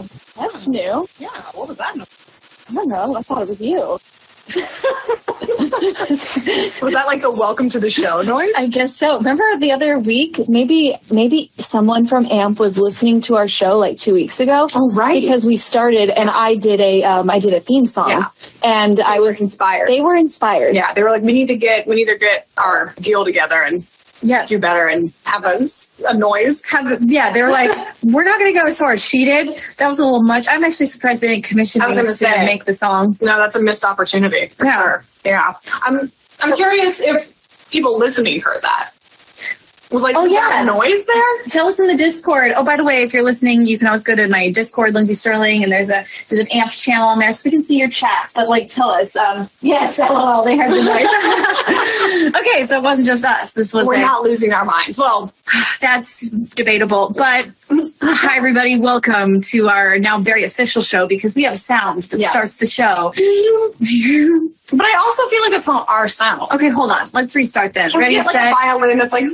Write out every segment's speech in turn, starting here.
new. That's new. Yeah, what was that noise? I don't know. I thought it was you. Was that like the welcome to the show noise? I guess so. Remember the other week, maybe someone from AMP was listening to our show like 2 weeks ago. Oh, right. Because we started and I did a theme song. Yeah. And I was inspired. They were inspired. Yeah, they were like, we need to get our deal together and yes, do better and have a noise. They were like, we're not going to go as far as she did. That was a little much. I'm actually surprised they didn't commission me to make the song. No, that's a missed opportunity for sure. Yeah, I'm curious if people listening heard that. Was like, was there a noise there? Tell us in the Discord. Oh, by the way, if you're listening, you can always go to my Discord, Lindsey Stirling, and there's an AMP channel on there, so we can see your chats. But like, tell us. Yes, LOL, they heard the noise. Okay, so it wasn't just us. We're not losing our minds. Well, that's debatable. But hi, everybody. Welcome to our now very official show because we have sound that starts the show. But I also feel like it's not our sound. Okay, hold on. Let's restart then. Ready, set? Like a violin that's like.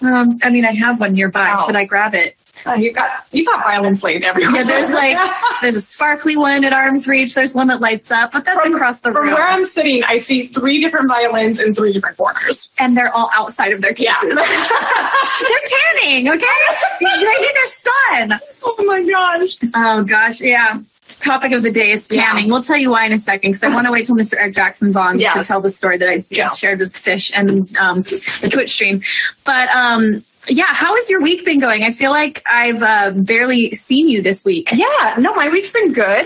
I mean, I have one nearby. Oh. Should I grab it? You've got violins laid everywhere. Yeah, there's a sparkly one at arm's reach. There's one that lights up, but that's across the room. From where I'm sitting, I see 3 different violins in 3 different corners. And they're all outside of their cases. Yeah. They're tanning, okay? They need their sun. Oh my gosh. Oh gosh, yeah. Topic of the day is tanning. We'll tell you why in a second because I want to wait till Mr. Eric Jackson's on to tell the story that I just shared with Fish and the Twitch stream. But how has your week been going? I feel like I've barely seen you this week. Yeah, no, my week's been good.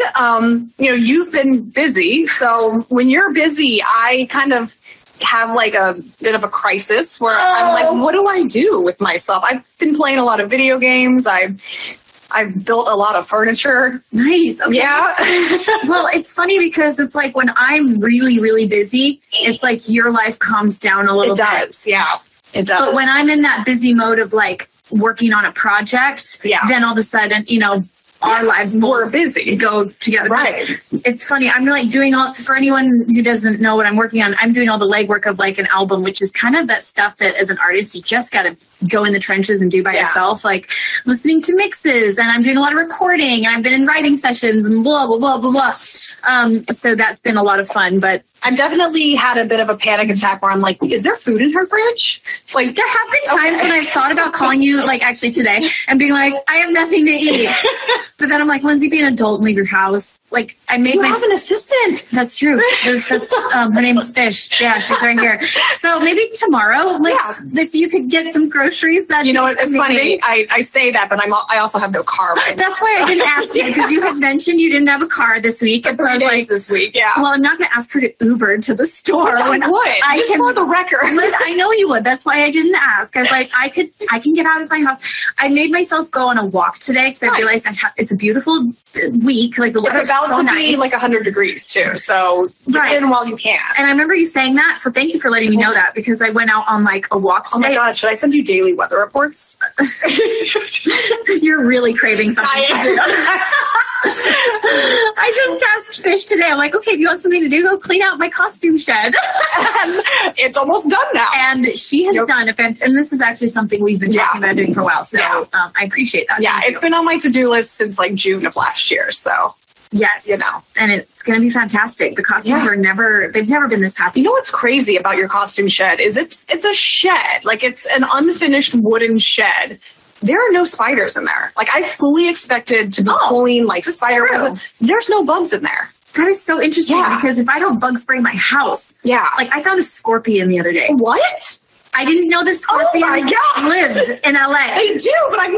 You've been busy. So when you're busy, I kind of have like a bit of a crisis where I'm like, what do I do with myself? I've been playing a lot of video games. I've built a lot of furniture. Nice. Okay. Yeah. Well, it's funny because it's like when I'm really, really busy, it's like your life calms down a little bit. It does. Yeah, it does. But when I'm in that busy mode of like working on a project, then all of a sudden, our lives more busy go together. Right. It's funny. I'm like doing for anyone who doesn't know what I'm working on, I'm doing all the legwork of like an album, which is kind of that stuff that as an artist, you just got to go in the trenches and do by yourself, like listening to mixes, and I'm doing a lot of recording, and I've been in writing sessions and blah, blah, blah, blah, blah. So that's been a lot of fun, but I've definitely had a bit of a panic attack where I'm like, is there food in her fridge? Like, there have been times when I've thought about calling you, like actually today, and being like, I have nothing to eat. But then I'm like, Lindsey, be an adult and leave your house. Like, I made have an assistant. That's true. That's her name is Fish. Yeah, she's right here. So maybe tomorrow, if you could get some groceries, that it's funny. I say that, but I also have no car. That's why I didn't ask you, because you had mentioned you didn't have a car this week. And so I was like, this week, well, I'm not going to ask her to Uber to the store. I would. For the record. I know you would. That's why I didn't ask. I was like, I can get out of my house. I made myself go on a walk today because I realized it's a beautiful week. Like the weather's about so to be like 100 degrees too. So get in while you can. And I remember you saying that. So thank you for letting me know that, because I went out on like a walk today. Oh my God, should I send you daily weather reports? You're really craving something to do. I just asked Fish today. I'm like, okay, if you want something to do, go clean out my costume shed. It's almost done now. And she has done and this is actually something we've been talking about doing for a while. So I appreciate that. Yeah, it's been on my to-do list since like June of last year. So yes, and it's going to be fantastic. The costumes they've never been this happy. You know what's crazy about your costume shed is it's a shed. Like, it's an unfinished wooden shed. There are no spiders in there. Like, I fully expected to be pulling like spider. There's no bugs in there. That is so interesting because if I don't bug spray my house, like I found a scorpion the other day. What? I didn't know the scorpions lived in LA. They do, but I've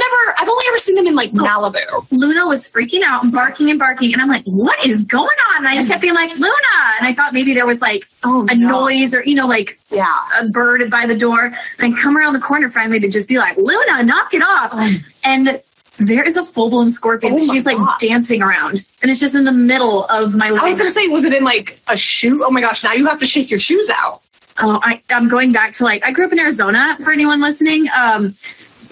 only ever seen them in like Malibu. Luna was freaking out and barking, and I'm like, what is going on? And I just kept being like, Luna. And I thought maybe there was like a noise or, a bird by the door. And I come around the corner finally to just be like, Luna, knock it off. And there is a full-blown scorpion. She's like dancing around. And it's just in the middle of my living room. I was going to say, was it in like a shoe? Oh my gosh, now you have to shake your shoes out. Oh, I'm going back to I grew up in Arizona, for anyone listening.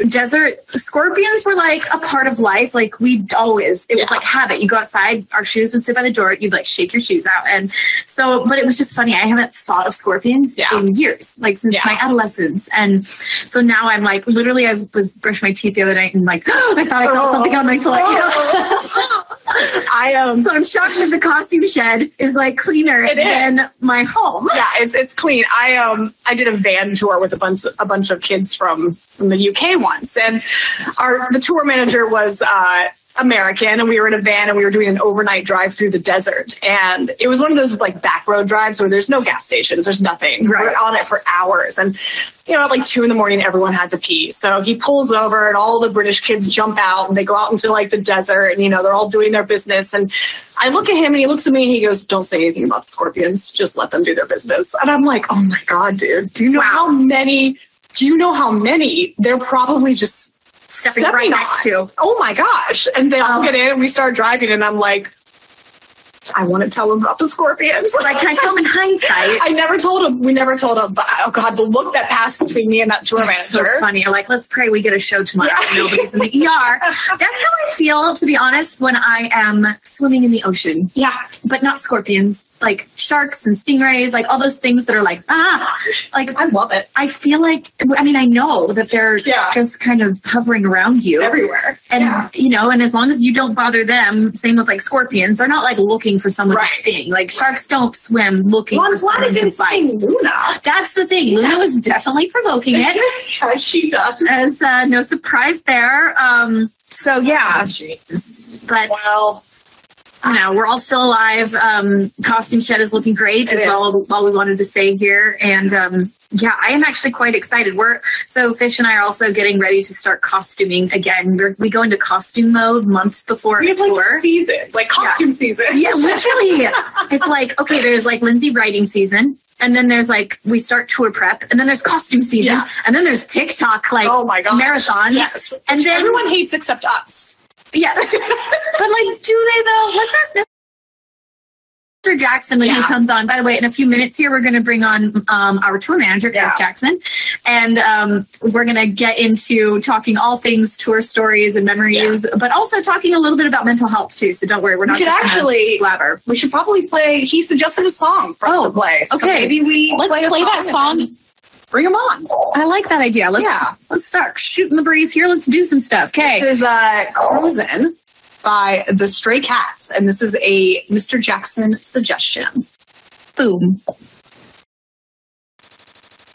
desert scorpions were like a part of life. Like it was like habit. You go outside, our shoes would sit by the door, you'd like shake your shoes out. And so, but it was just funny. I haven't thought of scorpions in years, like since my adolescence. And so now I'm like, literally, I was brushing my teeth the other night and like, I thought I felt something on my foot. So I'm shocked that the costume shed is like cleaner than my home. Yeah, it's clean. I did a van tour with a bunch of kids from the UK once, and the tour manager was American, and we were in a van and we were doing an overnight drive through the desert, and it was one of those like back road drives where there's no gas stations, there's nothing. We're on it for hours, and at like 2 a.m, everyone had to pee. So he pulls over and all the British kids jump out and they go out into like the desert, and they're all doing their business. And I look at him and he looks at me and he goes, "Don't say anything about the scorpions, just let them do their business." And I'm like, "Oh my God, dude, do you know how many they're probably just stepping right next to?" Oh my gosh. And they all get in and we start driving, and I'm like, I want to tell him about the scorpions. Like, can I tell him in hindsight? I never told him. We never told him. But oh God, the look that passed between me and that tour manager. So funny. You're like, let's pray we get a show tomorrow. Yeah. Nobody's in the ER. That's how I feel, to be honest, when I am swimming in the ocean. Yeah. But not scorpions. Like sharks and stingrays, like all those things that are like, like I love it. I feel like, I know that they're just kind of hovering around you everywhere. And, and as long as you don't bother them, same with like scorpions, they're not like looking for someone to sting. Like sharks don't swim looking for someone to bite. Luna. That's the thing. Yeah. Luna was definitely provoking it. Yeah, she does. As no surprise there. So yeah. But we're all still alive. Costume shed is looking great as well. All we wanted to say here, and I am actually quite excited. So Fish and I are also getting ready to start costuming again. We go into costume mode months before a tour. Like seasons, like costume season. Yeah, literally. It's like, okay, there's like Lindsey writing season. And then there's like, we start tour prep, and then there's costume season, and then there's TikTok, like marathons. Yes. And then everyone hates except us. Yes. But like, do they though? Let's ask Mr. Jackson when he comes on. By the way, in a few minutes here, we're going to bring on our tour manager, Eric Jackson. And we're going to get into talking all things tour stories and memories, but also talking a little bit about mental health too. So don't worry, we're not just actually blabber. We should probably play, he suggested a song for us to play. Okay. So maybe let's play that song. Bring them on. I like that idea. Let's start shooting the breeze here. Let's do some stuff. Okay. This is Cruisin' by the Stray Cats, and this is a Mr. Jackson suggestion. Boom.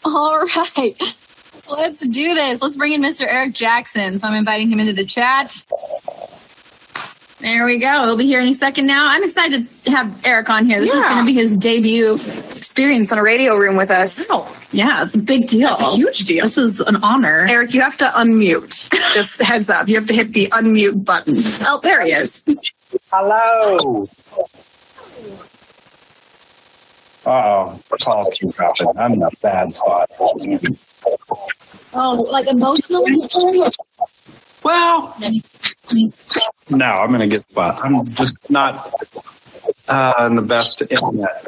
All right. Let's do this. Let's bring in Mr. Eric Jackson. So I'm inviting him into the chat. There we go. He'll be here any second now. I'm excited to have Eric on here. This is going to be his debut experience in a radio room with us. Oh. Yeah, it's a big deal. It's a huge deal. This is an honor. Eric, you have to unmute. Just heads up. You have to hit the unmute button. Oh, there he is. Hello. Uh-oh. Call keep dropping. I'm in a bad spot. Oh, like emotionally? Well, no, I'm in a good spot. I'm just not in the best internet.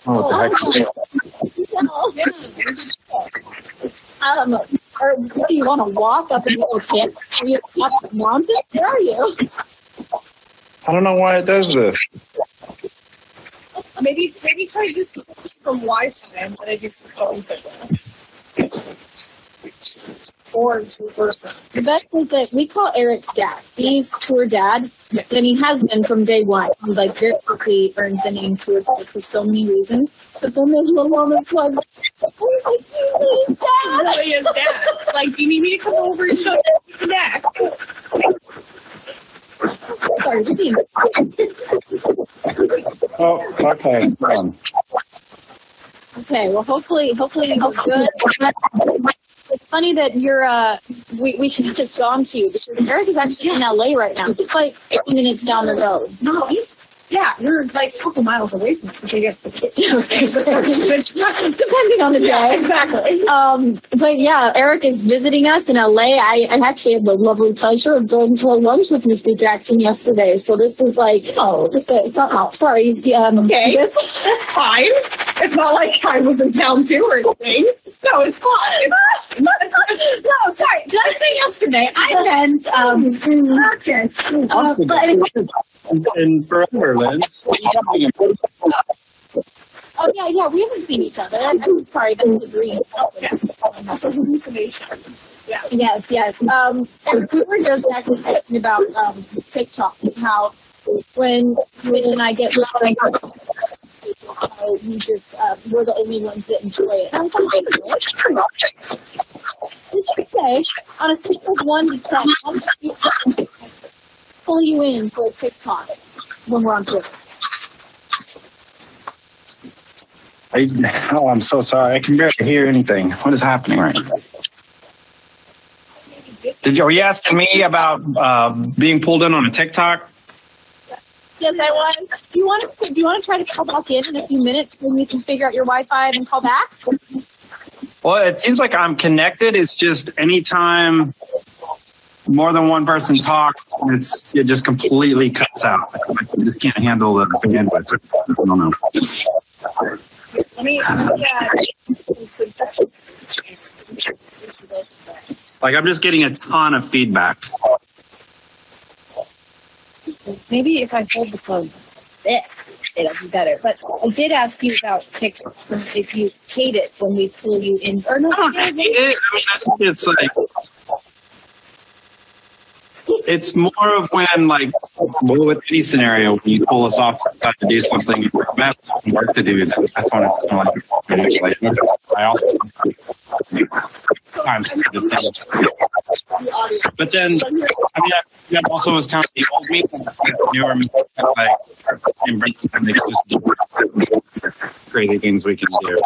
Oh, what the heck? Or do you want to walk up and go camp? Are you up the mountain? Where are you? I don't know why it does this. Maybe try just some Wi-Fi and then I just phone signal. Or versa. The best is that we call Eric Dad. He's tour dad, and he has been from day one. He like very quickly earned the name tour dad for so many reasons. But then there's a little moment like, oh, he's dad. He really is dad. Like, do you need me to come over and show you the back? Sorry, Oh, okay. Okay, well, hopefully you're good. It's funny that you're, we should have just gone to you because Eric is actually in LA right now. It's like 8 minutes down the road. No, he's Yeah, you're like a couple miles away from us, which I guess depending on the day. Yeah, exactly. But yeah, Eric is visiting us in LA. I actually had the lovely pleasure of going to a lunch with Mr. Jackson yesterday. So this is like, sorry. Okay, that's fine. It's not like I was in town too or anything. No, it's fine. No, sorry. Did I say yesterday? I meant, okay. And forever, Linz. Oh, yeah, we haven't seen each other. I'm sorry, that's the dream. That's a hallucination. Yeah. Yes. And we were just actually talking about TikTok and how when Mitch and I get we just we're the only ones that enjoy it. And I was like, what should say on a scale of 1 to 10, how much do you pull you in for a TikTok when we're on Twitter? I'm so sorry. I can barely hear anything. What is happening right now? Were you asking me about being pulled in on a TikTok? Yes, I was. Do you want to try to call back in a few minutes when you can figure out your Wi-Fi and then call back? Well, it seems like I'm connected. It's just anytime more than one person talks, it just completely cuts out. I just can't handle the bandwidth. I don't know. Let me Like I'm just getting a ton of feedback. Maybe if I hold the phone it'll be better. But I did ask you about TikTok, if you hate it when we pull you in. Or no, I hate it. I mean, it's like it's more of when, like, well, with any scenario, when you pull us off to do something, we have work to do. That's when it's kind of like I also times. But then, I mean, that also was kind of the old me, newer me, like embrace and they just do crazy things we can do.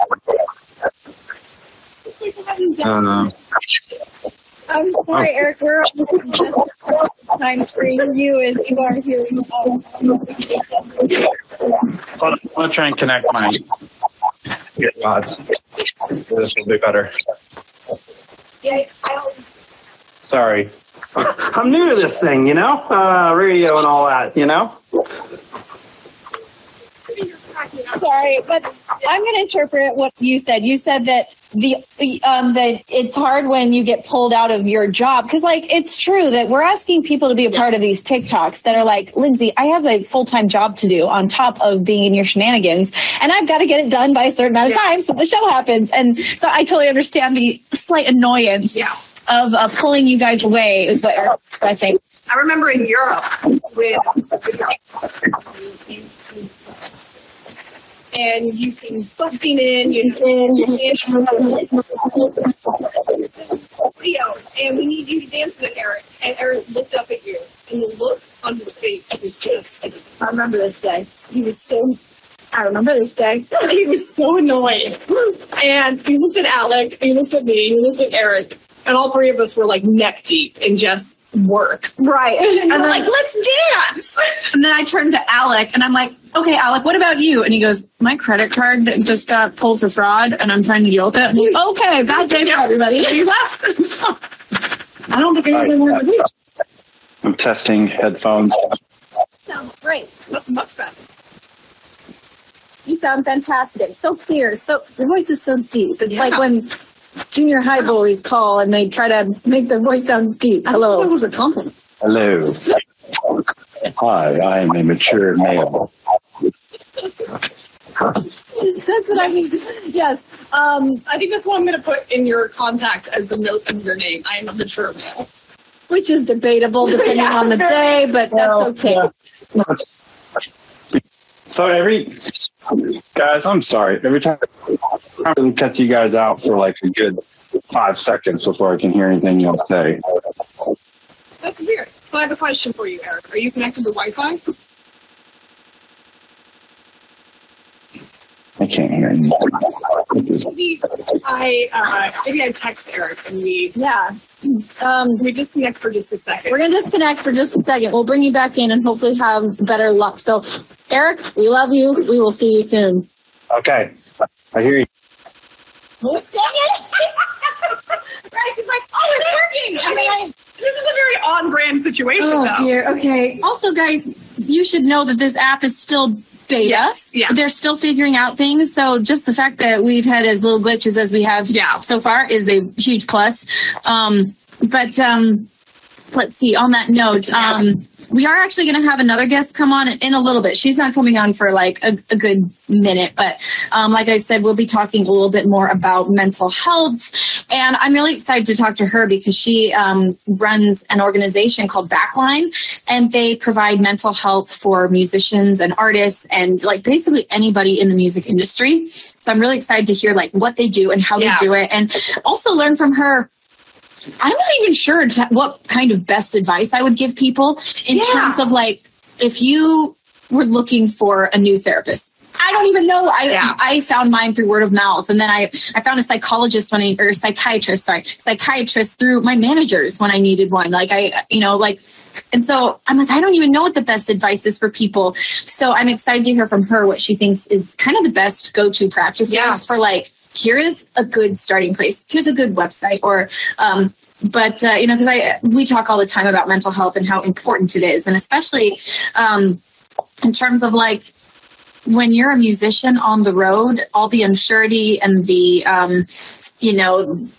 I'm sorry, Eric. We're just time hearing you as you are hearing us. I'm going to try and connect my earpods. This will be better. Yeah, Sorry. I'm new to this thing, radio and all that, Sorry, but I'm going to interpret what you said. You said that that it's hard when you get pulled out of your job because, like, it's true that we're asking people to be a part of these TikToks that are like, Lindsay, I have a full-time job to do on top of being in your shenanigans, and I've got to get it done by a certain amount of time so the show happens. And so I totally understand the slight annoyance of pulling you guys away is what Eric's expressing. I remember in Europe with and you can busting in, and we need you to dance with Eric. And Eric looked up at you, and the look on his face was just, I remember this day. He was so annoyed. And he looked at Alec, he looked at me, he looked at Eric, and all three of us were like neck deep in just work. Right. And we're like, let's dance. And then I turned to Alec and I'm like, okay, Alec, what about you? And he goes, my credit card just got pulled for fraud and I'm trying to deal with it. I'm like, okay, bad day for everybody. He left. I don't think anything more to do. I'm testing headphones. Sounds great. That's much better. You sound fantastic. So clear. So your voice is so deep. It's like when junior high boys call and they try to make their voice sound deep. Hello. That was a compliment. Hello. Hi, I am a mature male. That's what I mean. Yes. I think that's what I'm going to put in your contact as the note of your name. I am a mature male. Which is debatable depending on the day, but that's okay. So guys, I'm sorry. Every time it cuts you guys out for like a good 5 seconds before I can hear anything you'll say. That's weird. So I have a question for you, Eric. Are you connected to Wi-Fi? I can't hear you. Maybe I text Eric and we disconnect for just a second. We're going to disconnect for just a second. We'll bring you back in and hopefully have better luck. So Eric, we love you. We will see you soon. Okay. I hear you. Oh, dang it. Bryce is like, oh, it's working. I mean, this is a very on-brand situation, Oh, though. dear. Okay. also, guys, you should know that this app is still beta. Yes, yeah. They're still figuring out things. So just the fact that we've had as little glitches as we have so far is a huge plus. But let's see, on that note, we are actually going to have another guest come on in a little bit. She's not coming on for like a good minute, but like I said, we'll be talking a little bit more about mental health. And I'm really excited to talk to her because she runs an organization called Backline, and they provide mental health for musicians and artists and like basically anybody in the music industry. So I'm really excited to hear like what they do and how they do it, and also learn from her. I'm not even sure what kind of best advice I would give people in terms of like, if you were looking for a new therapist. I don't even know. I found mine through word of mouth. And then I found a psychologist psychiatrist through my managers when I needed one. And so I'm like, I don't even know what the best advice is for people. So I'm excited to hear from her what she thinks is kind of the best go-to practices for like, here is a good starting place. Here's a good website because we talk all the time about mental health and how important it is. And especially in terms of like, when you're a musician on the road, all the uncertainty and the,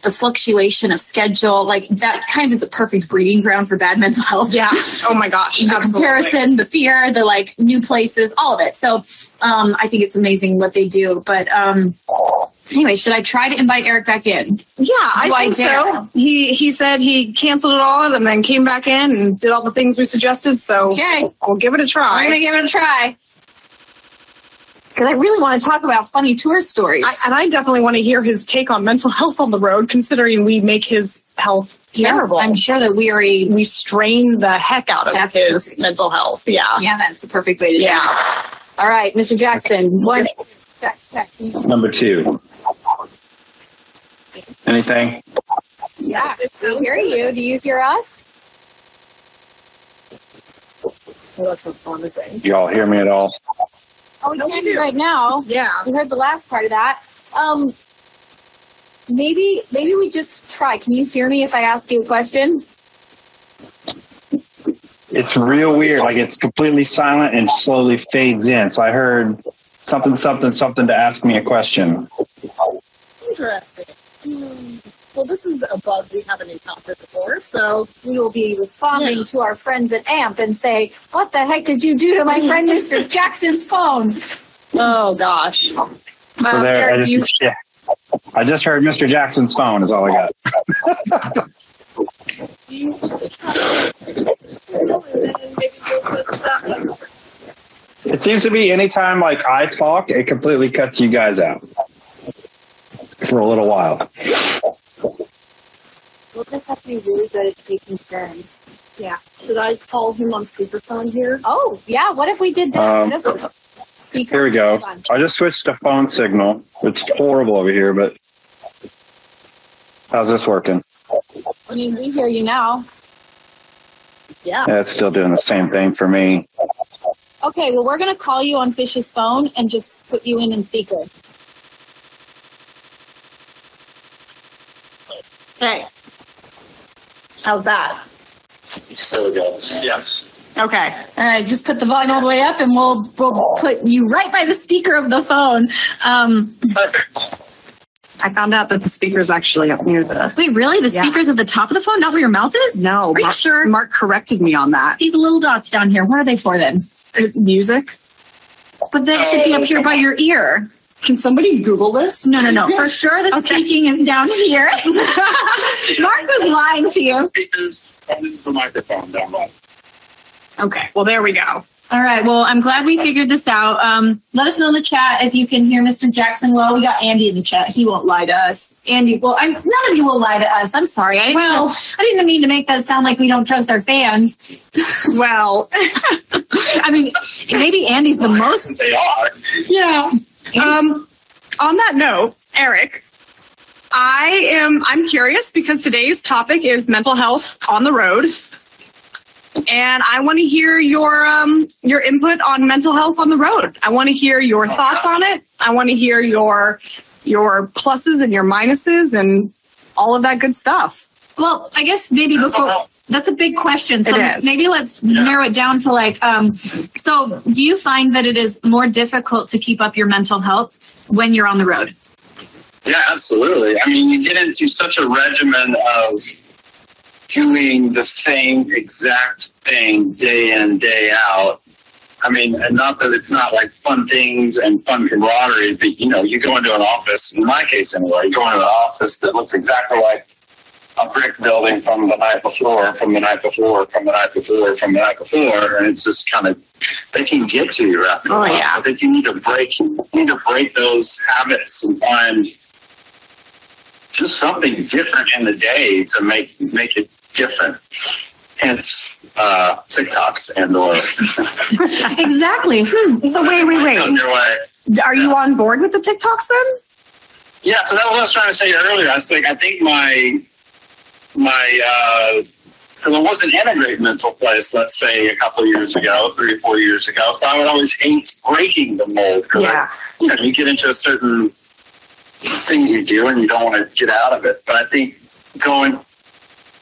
the fluctuation of schedule, like that kind of is a perfect breeding ground for bad mental health. Yeah. Oh my gosh. The comparison, the fear, the like new places, all of it. So I think it's amazing what they do. But anyway, should I try to invite Eric back in? Yeah, I think so. He said he canceled it all and then came back in and did all the things we suggested. So we'll give it a try. I'm going to give it a try. Because I really want to talk about funny tour stories. I definitely want to hear his take on mental health on the road, considering we make his health terrible. Yes, I'm sure that we strain the heck out of his mental health. Yeah. Yeah, that's the perfect way to do it. All right, Mr. Jackson. Number 2. Anything? Yeah, we hear you. Do you hear us? Well, that's not fun to say. You all hear me at all? Oh, we can right now. Yeah. We heard the last part of that. Maybe we just try. Can you hear me if I ask you a question? It's real weird. Like it's completely silent and slowly fades in. So I heard something to ask me a question. Interesting. Well, this is a bug we haven't encountered before, so we will be responding to our friends at AMP and say, what the heck did you do to my friend Mr. Jackson's phone? Oh, gosh. I just heard Mr. Jackson's phone is all I got. It seems to be anytime like I talk, it completely cuts you guys out for a little while. We'll just have to be really good at taking turns. Yeah. Should I call him on speakerphone here? Oh, yeah. What if we did that? Here we go. I just switched to phone signal. It's horrible over here, but how's this working? I mean, we hear you now. Yeah. It's still doing the same thing for me. Okay, well, we're going to call you on Fish's phone and just put you in speaker. Okay. How's that? There we go. Yes. Okay. All right, just put the volume all the way up and we'll put you right by the speaker of the phone. I found out that the speaker's actually up near the... Wait, really? The speaker's at the top of the phone, not where your mouth is? No. Are you sure? Mark corrected me on that. These little dots down here, what are they for then? Music. But they should be up here by your ear. Can somebody Google this? No. For sure the speaking is down here. Mark was lying to you. The microphone down low. Okay. Well, there we go. All right. Well, I'm glad we figured this out. Let us know in the chat if you can hear Mr. Jackson well. We got Andy in the chat. He won't lie to us. Andy, well, none of you will lie to us. I'm sorry. I didn't mean to make that sound like we don't trust our fans. Well, I mean, maybe Andy's the most. They are. Yeah. On that note, Eric, I'm curious because today's topic is mental health on the road. And I want to hear your input on mental health on the road. I want to hear your thoughts on it. I want to hear your pluses and your minuses and all of that good stuff. Well, I guess maybe before, that's a big question. So It is. maybe let's narrow it down to like, so do you find that it is more difficult to keep up your mental health when you're on the road? Yeah, absolutely. I mean, you get into such a regimen of doing the same exact thing day in, day out. I mean, and not that it's not like fun things and fun camaraderie, but, you know, you go into an office, in my case anyway, you go into an office that looks exactly like a brick building from the night before, from the night before, from the night before, from the night before, and it's just kind of, they can get to you after a while. yeah. I think you need to break those habits and find just something different in the day to make it different. Hence TikToks and or Exactly. So wait. on your way. Are you on board with the TikToks then? Yeah, so that was what I was trying to say earlier. I think my because it wasn't in a great mental place, let's say a couple of years ago, 3 or 4 years ago. So I would always hate breaking the mold. Yeah. You get into a certain thing you do and you don't want to get out of it. But I think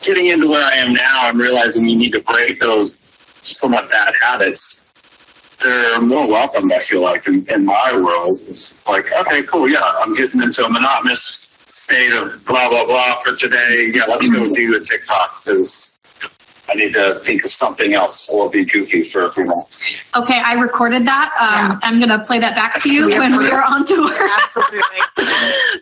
getting into where I am now, I'm realizing you need to break those somewhat bad habits. They're more welcome, I feel like, in my world. It's like, okay, cool, yeah, I'm getting into a monotonous state of blah, blah, blah for today. Yeah, let's go do a TikTok because I need to think of something else or be goofy for a few minutes. Okay, I recorded that. I'm going to play that back to you when we are on tour. Absolutely.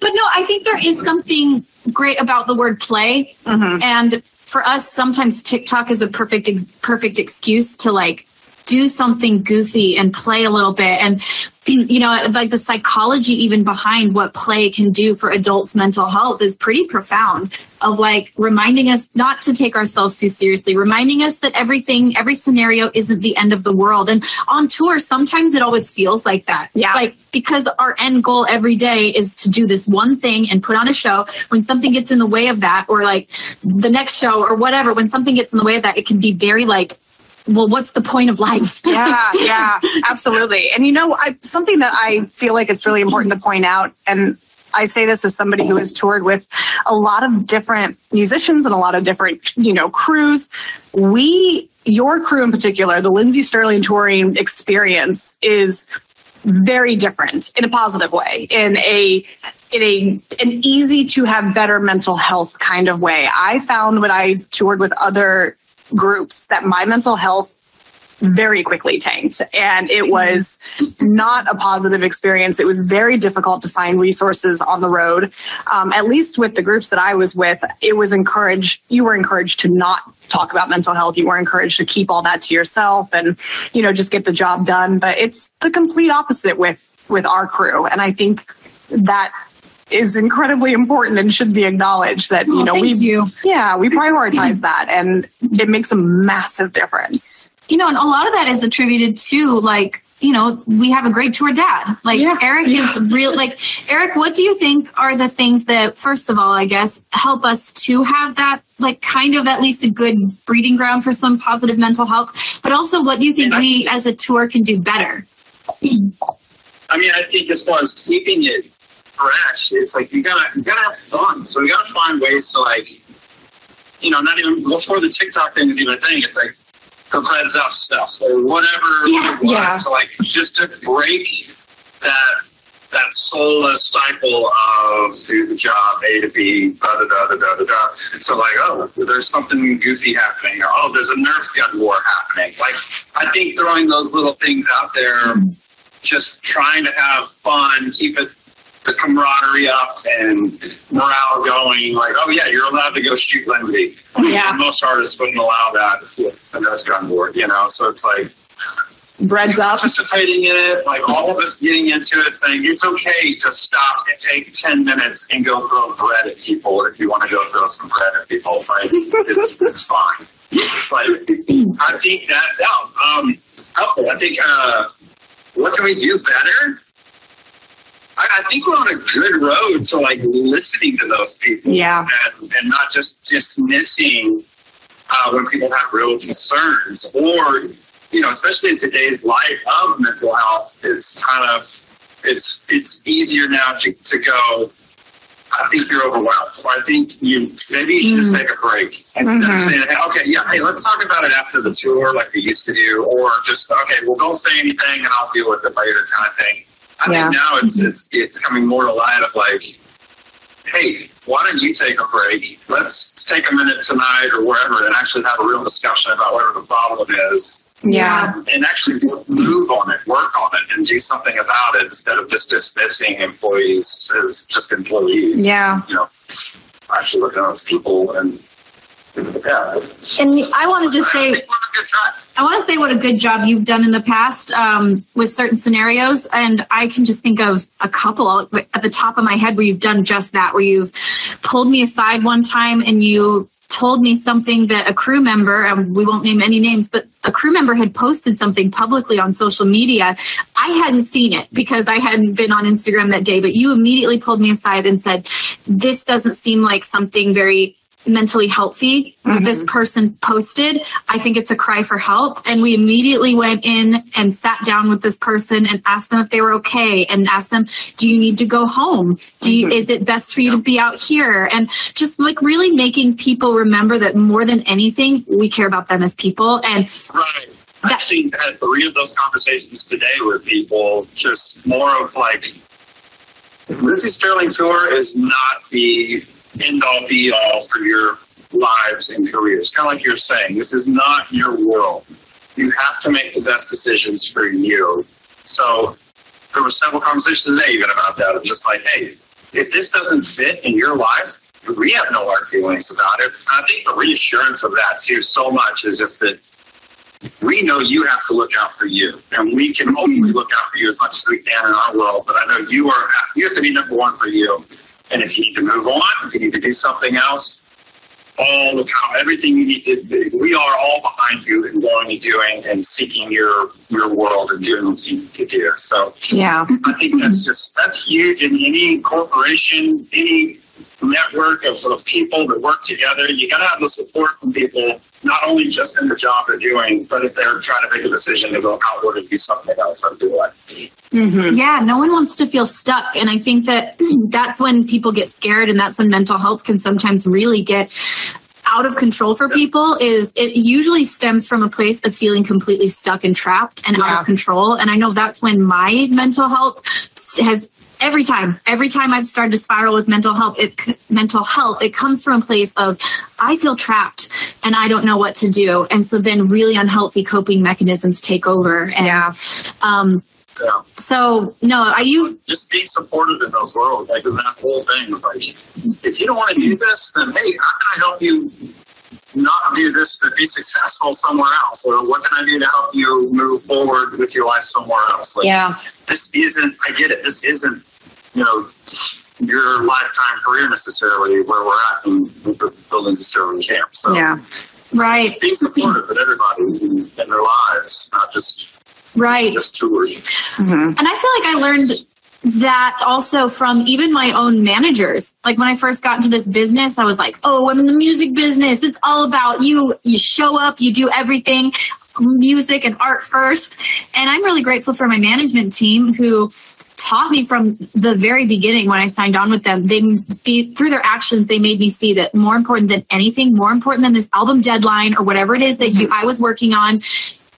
But no, I think there is something great about the word play. Mm-hmm. And for us, sometimes TikTok is a perfect excuse to like do something goofy and play a little bit. And, you know, like the psychology even behind what play can do for adults' mental health is pretty profound, of like reminding us not to take ourselves too seriously, reminding us that every scenario isn't the end of the world. And on tour, sometimes it always feels like that. Yeah. Like, because our end goal every day is to do this one thing and put on a show. When something gets in the way of that, or like the next show or whatever, when something gets in the way of that, it can be very like, well, what's the point of life? Yeah, absolutely. And you know, something that I feel like it's really important to point out, and I say this as somebody who has toured with a lot of different musicians and a lot of different, you know, crews. Your crew in particular, the Lindsey Stirling touring experience is very different in a positive way, in an easy to have better mental health kind of way. I found when I toured with other groups that my mental health very quickly tanked, and it was not a positive experience. It was very difficult to find resources on the road. At least with the groups that I was with, you were encouraged to not talk about mental health. You were encouraged to keep all that to yourself and, you know, just get the job done. But it's the complete opposite with our crew. And I think that is incredibly important and should be acknowledged that, you know, we prioritize that, and it makes a massive difference. You know, and a lot of that is attributed to, like, you know, we have a great tour dad. Like, Eric is real. Like, Eric, what do you think are the things that, first of all, I guess, help us to have that, like, kind of at least a good breeding ground for some positive mental health? But also, what do you think we as a tour can do better? I mean, I think as far as keeping it fresh, it's like you gotta have fun. So we gotta find ways to, like, you know, not even before the TikTok thing is even a thing. It's like the Heads Up stuff or whatever it was. Yeah. So like just to break that soulless cycle of do the job A to B, da da da da da da da. So like, oh, there's something goofy happening, or oh, there's a Nerf gun war happening. Like, I think throwing those little things out there, just trying to have fun, keep the camaraderie up and morale going. Like, oh yeah, you're allowed to go shoot Lindsey. Yeah. Most artists wouldn't allow that with a Nerf gun board, you know. So it's like breads up, participating in it, like all of us getting into it, saying it's okay to stop and take 10 minutes and go throw bread at people if you want to go throw some bread at people. Like, it's fine. Like, I think that's helpful. I think what can we do better? I think we're on a good road to like listening to those people, and not just dismissing when people have real concerns, or, you know, especially in today's life of mental health, it's kind of, it's easier now to go, I think you're overwhelmed. Or I think maybe you should just take a break instead of saying, hey, okay, yeah, hey, let's talk about it after the tour like we used to do, or just, okay, well, don't say anything and I'll deal with it later kind of thing. I think now it's coming more to light of like, hey, why don't you take a break? Let's take a minute tonight or wherever and actually have a real discussion about whatever the problem is. Yeah. And actually move on it, work on it, and do something about it instead of just dismissing employees as just employees. Yeah. You know, actually looking at those people and yeah. And I want to just say, I want to say what a good job you've done in the past with certain scenarios. And I can just think of a couple at the top of my head where you've done just that, where you've pulled me aside one time and you told me something that a crew member, and we won't name any names, but a crew member had posted something publicly on social media. I hadn't seen it because I hadn't been on Instagram that day, but you immediately pulled me aside and said, this doesn't seem like something very mentally healthy this person posted. I think it's a cry for help. And we immediately went in and sat down with this person and asked them if they were okay, and asked them, do you need to go home? Is it best for you to be out here? And just like really making people remember that more than anything, we care about them as people. And right. I actually had 3 of those conversations today with people, just more of like, Lindsey Stirling Tour is not the end-all be-all for your lives and careers. Kind of like you're saying, this is not your world. You have to make the best decisions for you. So there were several conversations today even about that. Of just like, hey, if this doesn't fit in your life, we have no hard feelings about it. And I think the reassurance of that too so much is just that we know you have to look out for you, and we can hopefully look out for you as much as we can in our world. But I know you have to be number one for you. And if you need to move on, if you need to do something else, all the time, everything you need to do, we are all behind you and going and doing and seeking your world and doing what you need to do. So yeah, I think that's huge in any corporation, any network of people that work together. You got to have the support from people, not only just in the job they're doing, but if they're trying to make a decision to go outward and do something else or do it. Yeah, no one wants to feel stuck. And I think that that's when people get scared, and that's when mental health can sometimes really get out of control for people. Is it usually stems from a place of feeling completely stuck and trapped and out of control. And I know that's when my mental health has every time I've started to spiral with mental health, it comes from a place of, I feel trapped and I don't know what to do. And so then really unhealthy coping mechanisms take over. And, so no, just being supportive in those worlds, like in that whole thing is like, if you don't want to do this, then hey, how can I help you not do this but be successful somewhere else? Or what can I do to help you move forward with your life somewhere else? Like, this isn't, I get it, this isn't, your lifetime career necessarily where we're at in the Lindsey Stirling camp. So right. Just being supportive of everybody in their lives, not just just tours. And I feel like I learned that also from even my own managers. Like when I first got into this business, I was like, oh, I'm in the music business. It's all about you. You show up, you do everything, music and art first. And I'm really grateful for my management team who taught me from the very beginning when I signed on with them. Through their actions, they made me see that more important than anything, more important than this album deadline or whatever it is that I was working on,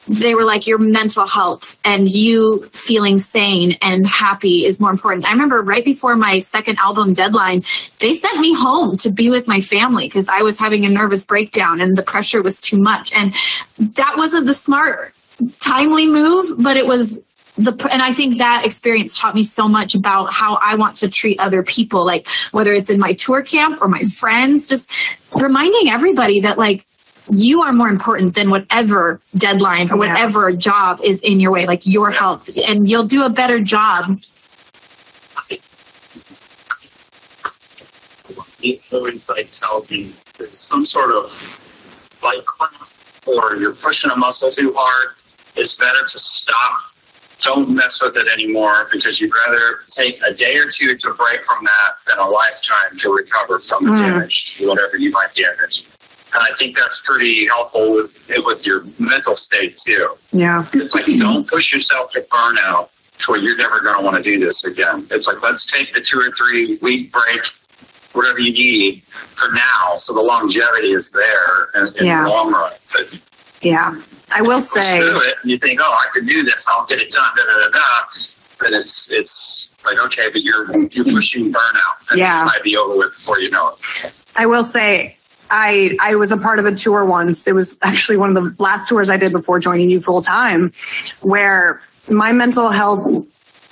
they were like, your mental health and you feeling sane and happy is more important. I remember right before my second album deadline, they sent me home to be with my family because I was having a nervous breakdown and the pressure was too much. And that wasn't the smart, timely move, but it was and I think that experience taught me so much about how I want to treat other people, like whether it's in my tour camp or my friends, just reminding everybody that like, you are more important than whatever deadline or whatever job is in your way, like your health, and you'll do a better job. It always like tells me there's some sort of like cramp or you're pushing a muscle too hard. It's better to stop. Don't mess with it anymore because you'd rather take a day or two to break from that than a lifetime to recover from the damage, whatever you might damage. And I think that's pretty helpful with your mental state too. Yeah. It's like, don't push yourself to burnout to where you're never going to want to do this again. It's like, let's take the 2 or 3 week break, whatever you need for now. So the longevity is there in the long run. But yeah. I will say, it and you think, oh, I can do this. I'll get it done. Da, da, da, da. But it's like, okay, but you're pushing burnout. And it might be over with before you know it. I will say, I was a part of a tour once. It was actually one of the last tours I did before joining you full time, where my mental health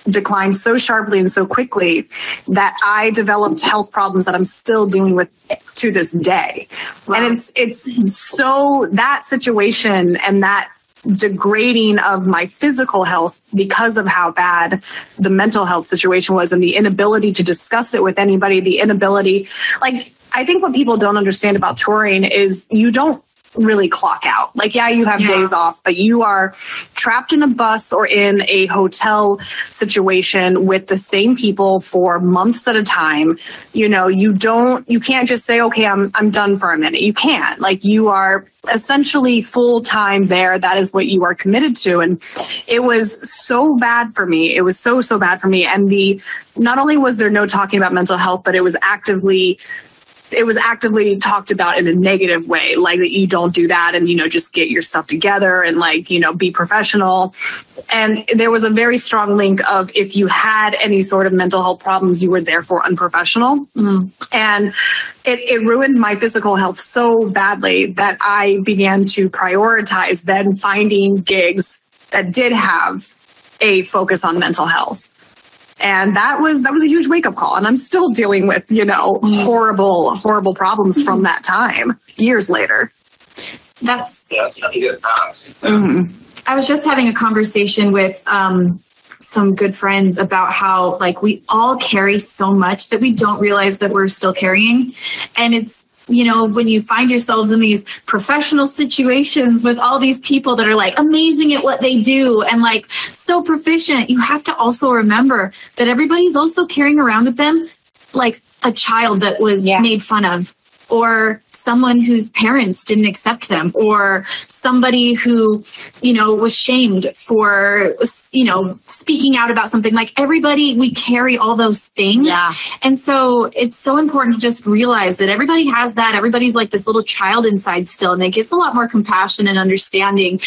declined so sharply and so quickly that I developed health problems that I'm still dealing with to this day. Wow. And it's so, that situation and that degrading of my physical health because of how bad the mental health situation was and the inability to discuss it with anybody, the inability, like, I think what people don't understand about touring is you don't really clock out. Like, you have days off, but you are trapped in a bus or in a hotel situation with the same people for months at a time. You know, you can't just say, okay, I'm done for a minute. You can't. Like, you are essentially full time there. That is what you are committed to. And it was so bad for me. It was so bad for me. And not only was there no talking about mental health, but it was actively talked about in a negative way, like that you don't do that and, just get your stuff together and be professional. And there was a very strong link of if you had any sort of mental health problems, you were therefore unprofessional. And it ruined my physical health so badly that I began to prioritize then finding gigs that did have a focus on mental health. And that was a huge wake-up call. And I'm still dealing with, horrible problems from that time, years later. That's how you get past. Mm-hmm. I was just having a conversation with some good friends about how, we all carry so much that we don't realize that we're still carrying. And it's, when you find yourselves in these professional situations with all these people that are amazing at what they do and so proficient, you have to also remember that everybody's also carrying around with them a child that was made fun of, or someone whose parents didn't accept them, or somebody who, was shamed for, speaking out about something. Everybody, we carry all those things. Yeah. And so it's so important to just realize that everybody has that. Everybody's this little child inside still. And it gives a lot more compassion and understanding,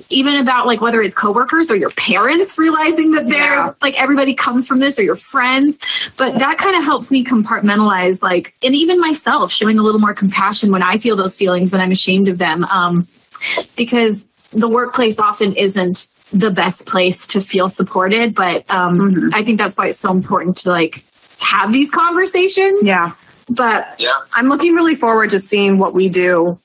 even about whether it's coworkers or your parents realizing that they're everybody comes from this, or your friends. But that kind of helps me compartmentalize, and even myself showing a little more compassion when I feel those feelings and I'm ashamed of them, because the workplace often isn't the best place to feel supported. But I think that's why it's so important to have these conversations. Yeah. But I'm looking really forward to seeing what we do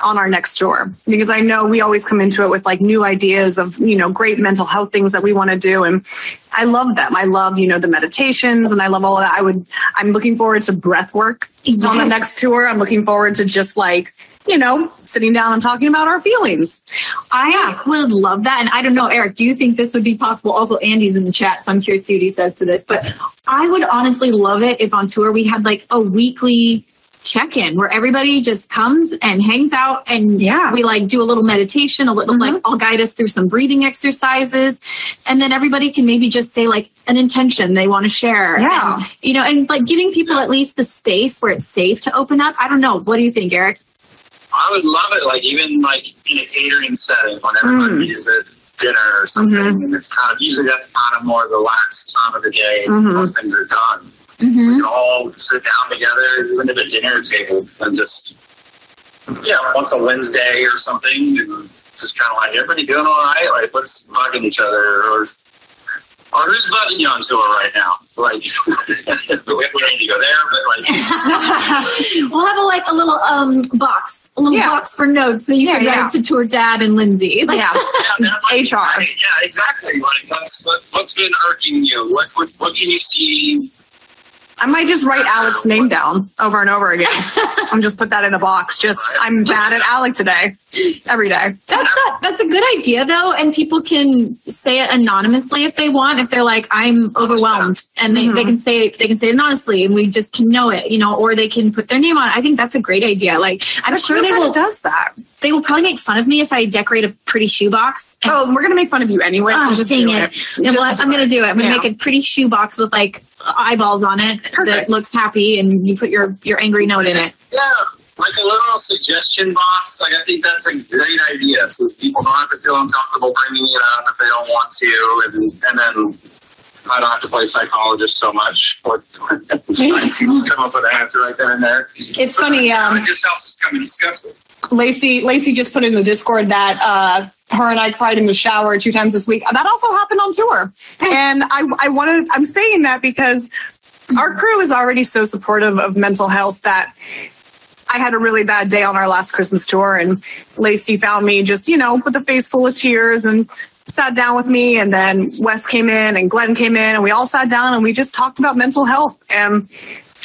on our next tour, because I know we always come into it with new ideas of, great mental health things that we want to do. And I love them. I love, the meditations, and I love all of that. I'm looking forward to breath work on the next tour. I'm looking forward to just sitting down and talking about our feelings. I would love that. And I don't know, Eric, do you think this would be possible? Also, Andy's in the chat, so I'm curious to see what he says to this. But I would honestly love it if on tour we had a weekly check-in where everybody just comes and hangs out, and we do a little meditation, a little I'll guide us through some breathing exercises, and then everybody can maybe just say an intention they want to share. And, and giving people at least the space where it's safe to open up. I don't know. What do you think, Eric? I would love it. Even in a catering setting when everybody's at dinner or something, and it's usually that's kind of more the last time of the day. Most things are done. We can all sit down together, even at a dinner table, and just, once a Wednesday or something, and just everybody doing all right? Let's bugging each other, or who's bugging you on tour right now? We need to go there, but we'll have a little box, box for notes that you can write to tour dad and Lindsey. HR. Yeah, exactly. What's been irking you? What can you see I might just write Alec's name down over and over again. I'm just put that in a box. I'm bad at Alec today, every day. That's a good idea though. And people can say it anonymously if they want, if they're like, I'm overwhelmed, and they can say it anonymously and we just can know it, or they can put their name on it. I think that's a great idea. Like, I'm sure they will does that. They will probably make fun of me if I decorate a pretty shoebox. We're going to make fun of you anyway. So just dang it. I'm going to do it. I'm going to make a pretty shoebox with like eyeballs on it that looks happy, and you put your angry note in it. Yeah, like a little suggestion box. Like, I think that's a great idea, so people don't have to feel uncomfortable bringing it up if they don't want to, and then I don't have to play psychologist so much or trying to come up with an answer right then and there. It's funny. It just helps come and discuss it. Lacey just put in the Discord that her and I cried in the shower 2 times this week. That also happened on tour. And I'm saying that because our crew is already so supportive of mental health that I had a really bad day on our last Christmas tour, and Lacey found me just, with a face full of tears and sat down with me. And then Wes came in and Glenn came in, and we all sat down and we just talked about mental health. And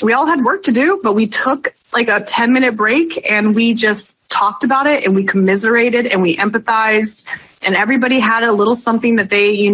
we all had work to do, but we took like a 10-minute break and we just talked about it, and we commiserated and we empathized, and everybody had a little something that they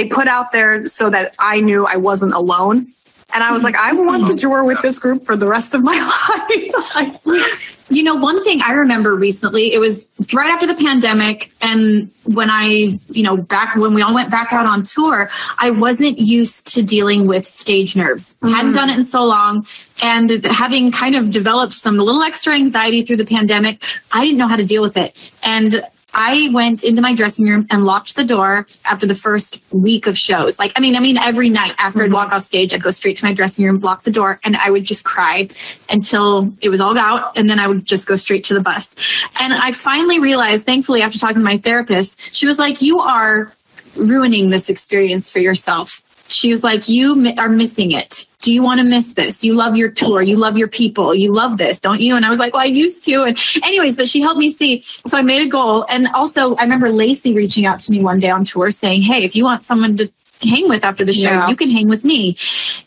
put out there so that I knew I wasn't alone. And I was like, I want to tour with this group for the rest of my life. One thing I remember recently, it was right after the pandemic, and when when we all went back out on tour, I wasn't used to dealing with stage nerves. Hadn't done it in so long, and having kind of developed some little extra anxiety through the pandemic, I didn't know how to deal with it. And I went into my dressing room and locked the door after the first week of shows. Like, I mean, every night after I'd walk off stage, I'd go straight to my dressing room, lock the door, and I would just cry until it was all out. And then I would just go straight to the bus. And I finally realized, thankfully, after talking to my therapist, she was like, you are ruining this experience for yourself. She was like, you are missing it. Do you want to miss this? You love your tour. You love your people. You love this, don't you? And I was like, well, I used to. And anyways, but she helped me see. So I made a goal. And also, I remember Lacey reaching out to me one day on tour saying, hey, if you want someone to hang with after the show, you can hang with me.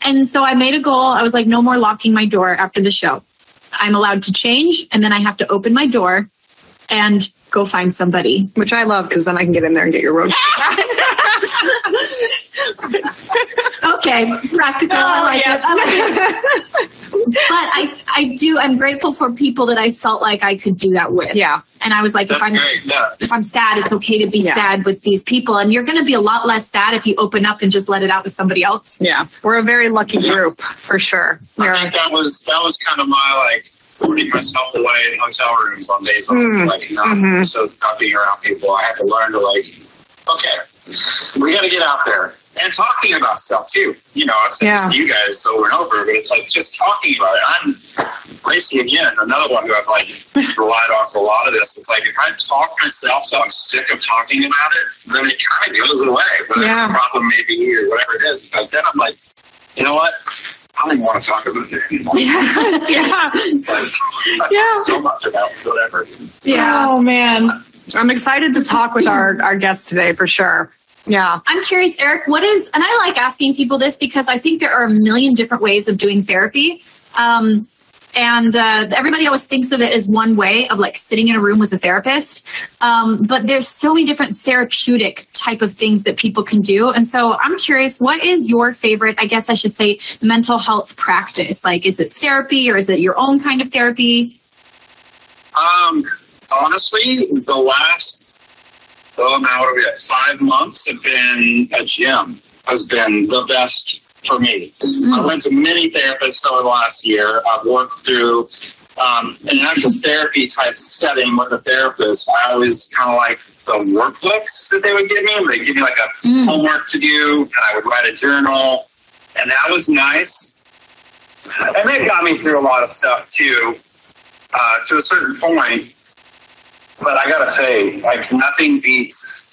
And so I made a goal. I was like, no more locking my door after the show. I'm allowed to change. And then I have to open my door and go find somebody. Which I love, because then I can get in there and get your road. Okay, practical. I like it. But I'm grateful for people that I felt like I could do that with. Yeah. And I was like, if I'm sad, it's okay to be sad with these people. And you're going to be a lot less sad if you open up and just let it out with somebody else. Yeah. We're a very lucky group, for sure. I think that was kind of my, putting myself away in hotel rooms on days off, so not being around people. I had to learn to okay, we got to get out there and talking about stuff too. I said to you guys over and over, but it's like just talking about it. I'm Lacey again, another one who I've relied on for a lot of this. It's like if I talk myself so I'm sick of talking about it, then it kind of goes away. But the problem may be or whatever it is. But then I'm like, you know what? I don't even want to talk about it anymore. So much about whatever. Yeah. Oh man, I'm excited to talk with our guests today for sure. Yeah. I'm curious, Eric, and I like asking people this because I think there are a million different ways of doing therapy. And everybody always thinks of it as one way of sitting in a room with a therapist. But there's so many different therapeutic type of things that people can do. And so I'm curious, what is your favorite, I guess I should say, mental health practice? Is it therapy or is it your own kind of therapy? Honestly, the last 5 months have been a gym. Has been the best for me. I went to many therapists over the last year. I've worked through an actual therapy type setting with a therapist. I always kind of like the workbooks that they would give me. They give me a homework to do, and I would write a journal, and that was nice. And they got me through a lot of stuff too, to a certain point. But I gotta say, nothing beats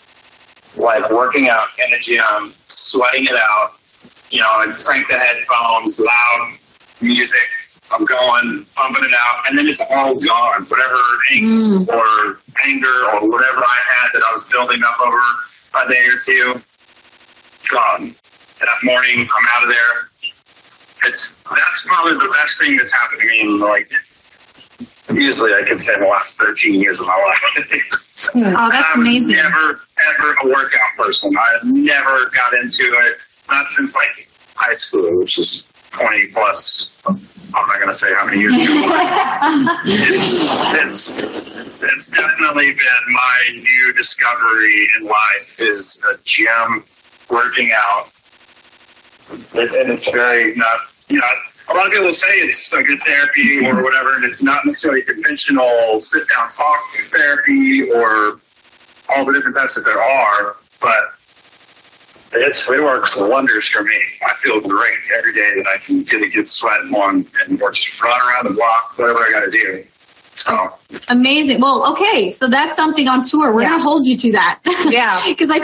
working out in the gym, sweating it out. And crank the headphones, loud music. I'm going, pumping it out, and then it's all gone. Whatever angst or anger or whatever I had that I was building up over a day or two, gone. And that morning, I'm out of there, that's probably the best thing that's happened to me in like easily I could say in the last 13 years of my life. Oh, that's amazing. I was never ever a workout person. I never got into it, not since like high school, which is 20 plus. I'm not going to say how many years ago. It's definitely been my new discovery in life is a gym, working out. And it's very not, a lot of people say it's a good therapy or whatever, and it's not necessarily conventional sit-down talk therapy or all the different types that there are, but it works wonders for me. I feel great every day that I can get a good sweat on and or just run around the block, whatever I got to do. So amazing. Well, okay, so that's something on tour. We're gonna hold you to that. Yeah, because I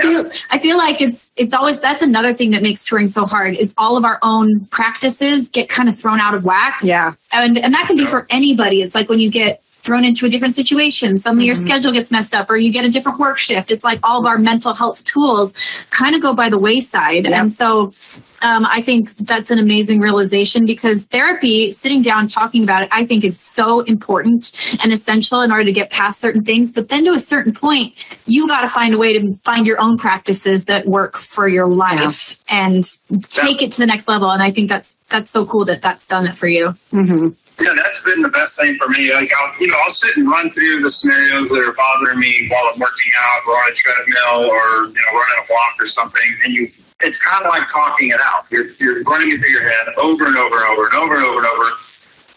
feel like it's always, that's another thing that makes touring so hard is all of our own practices get kind of thrown out of whack. Yeah, and that can be for anybody. It's like when you get thrown into a different situation, suddenly your schedule gets messed up, or you get a different work shift. It's like all of our mental health tools kind of go by the wayside. And so I think that's an amazing realization, because therapy, sitting down, talking about it, I think is so important and essential in order to get past certain things. But then to a certain point, you got to find a way to find your own practices that work for your life and take it to the next level. And I think that's so cool that that's done it for you. Mm-hmm. Yeah, that's been the best thing for me. Like, I'll sit and run through the scenarios that are bothering me while I'm working out, or on a treadmill, or running a walk or something. And it's kind of like talking it out. You're running it through your head over and over and over and over and over and over.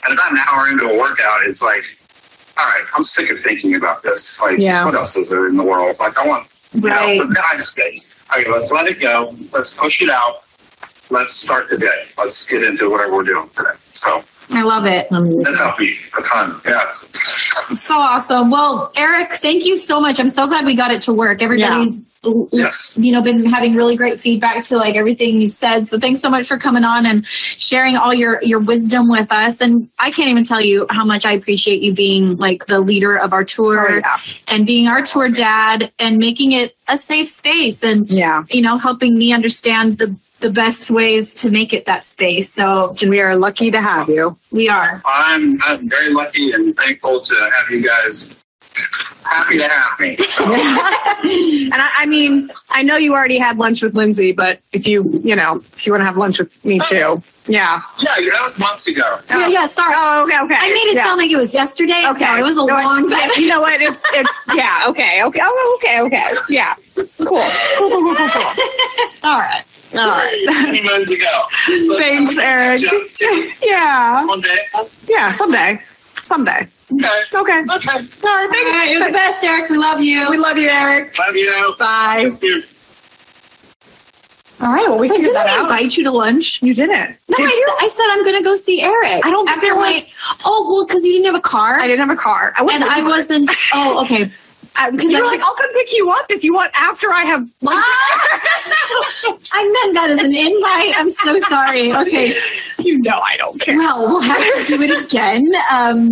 And about an hour into a workout, it's like, all right, I'm sick of thinking about this. Like, what else is there in the world? Like, I want some time space. Okay, let's let it go. Let's push it out. Let's start the day. Let's get into whatever we're doing today. So. I love it. That's helped me a ton. Yeah. So awesome. Well, Eric, thank you so much. I'm so glad we got it to work. Everybody's, been having really great feedback to like everything you've said. So thanks so much for coming on and sharing all your wisdom with us. And I can't even tell you how much I appreciate you being like the leader of our tour and being our tour dad and making it a safe space and, helping me understand the best ways to make it that space. So we are lucky to have you. We are. I'm very lucky and thankful to have you guys. Happy to have me. And I mean, I know you already had lunch with Lindsey, but if you want to have lunch with me too. Yeah. Yeah, that was months ago. Yeah, sorry. Oh, okay. I made it sound like it was yesterday. Okay. No, it was a long time. You know what? It's okay. Oh, okay. Yeah. Cool. All right. Many months ago. Thanks, Eric. Yeah. One day. Yeah, someday. Okay. All right. You're the best, Eric. We love you. We love you, Eric. Love you. Bye. Thank you. All right. Well, we figured that out. Invite you to lunch. You didn't. No, I said I'm going to go see Eric. I don't. Because you didn't have a car. I didn't have a car. I wasn't. Oh, okay. Because you're like, I'll come pick you up if you want after I have lunch. I meant that as an invite. I'm so sorry. Okay. I don't care. Well, we'll have to do it again.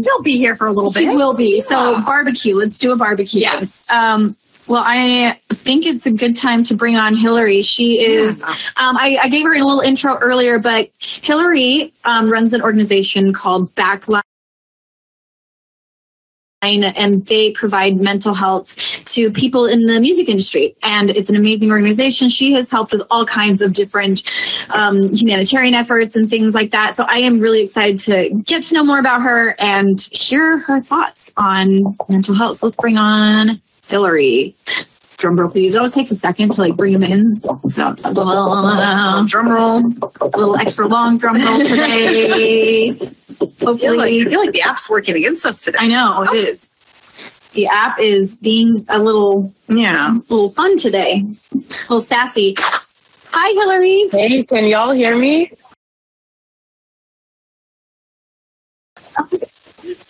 He'll be here for a little bit. He will be. So barbecue. Let's do a barbecue. Yes. Well, I think it's a good time to bring on Hilary. She is, I gave her a little intro earlier, but Hilary runs an organization called Backline. And they provide mental health to people in the music industry. And it's an amazing organization. She has helped with all kinds of different humanitarian efforts and things like that. So I am really excited to get to know more about her and hear her thoughts on mental health. So let's bring on Hilary. Drum roll, please. It always takes a second to bring them in. So it's a little drum roll, a little extra long drum roll today. Hopefully, I feel like the app's working against us today. I know it is. The app is being a little fun today, a little sassy. Hi, Hilary. Hey, can y'all hear me?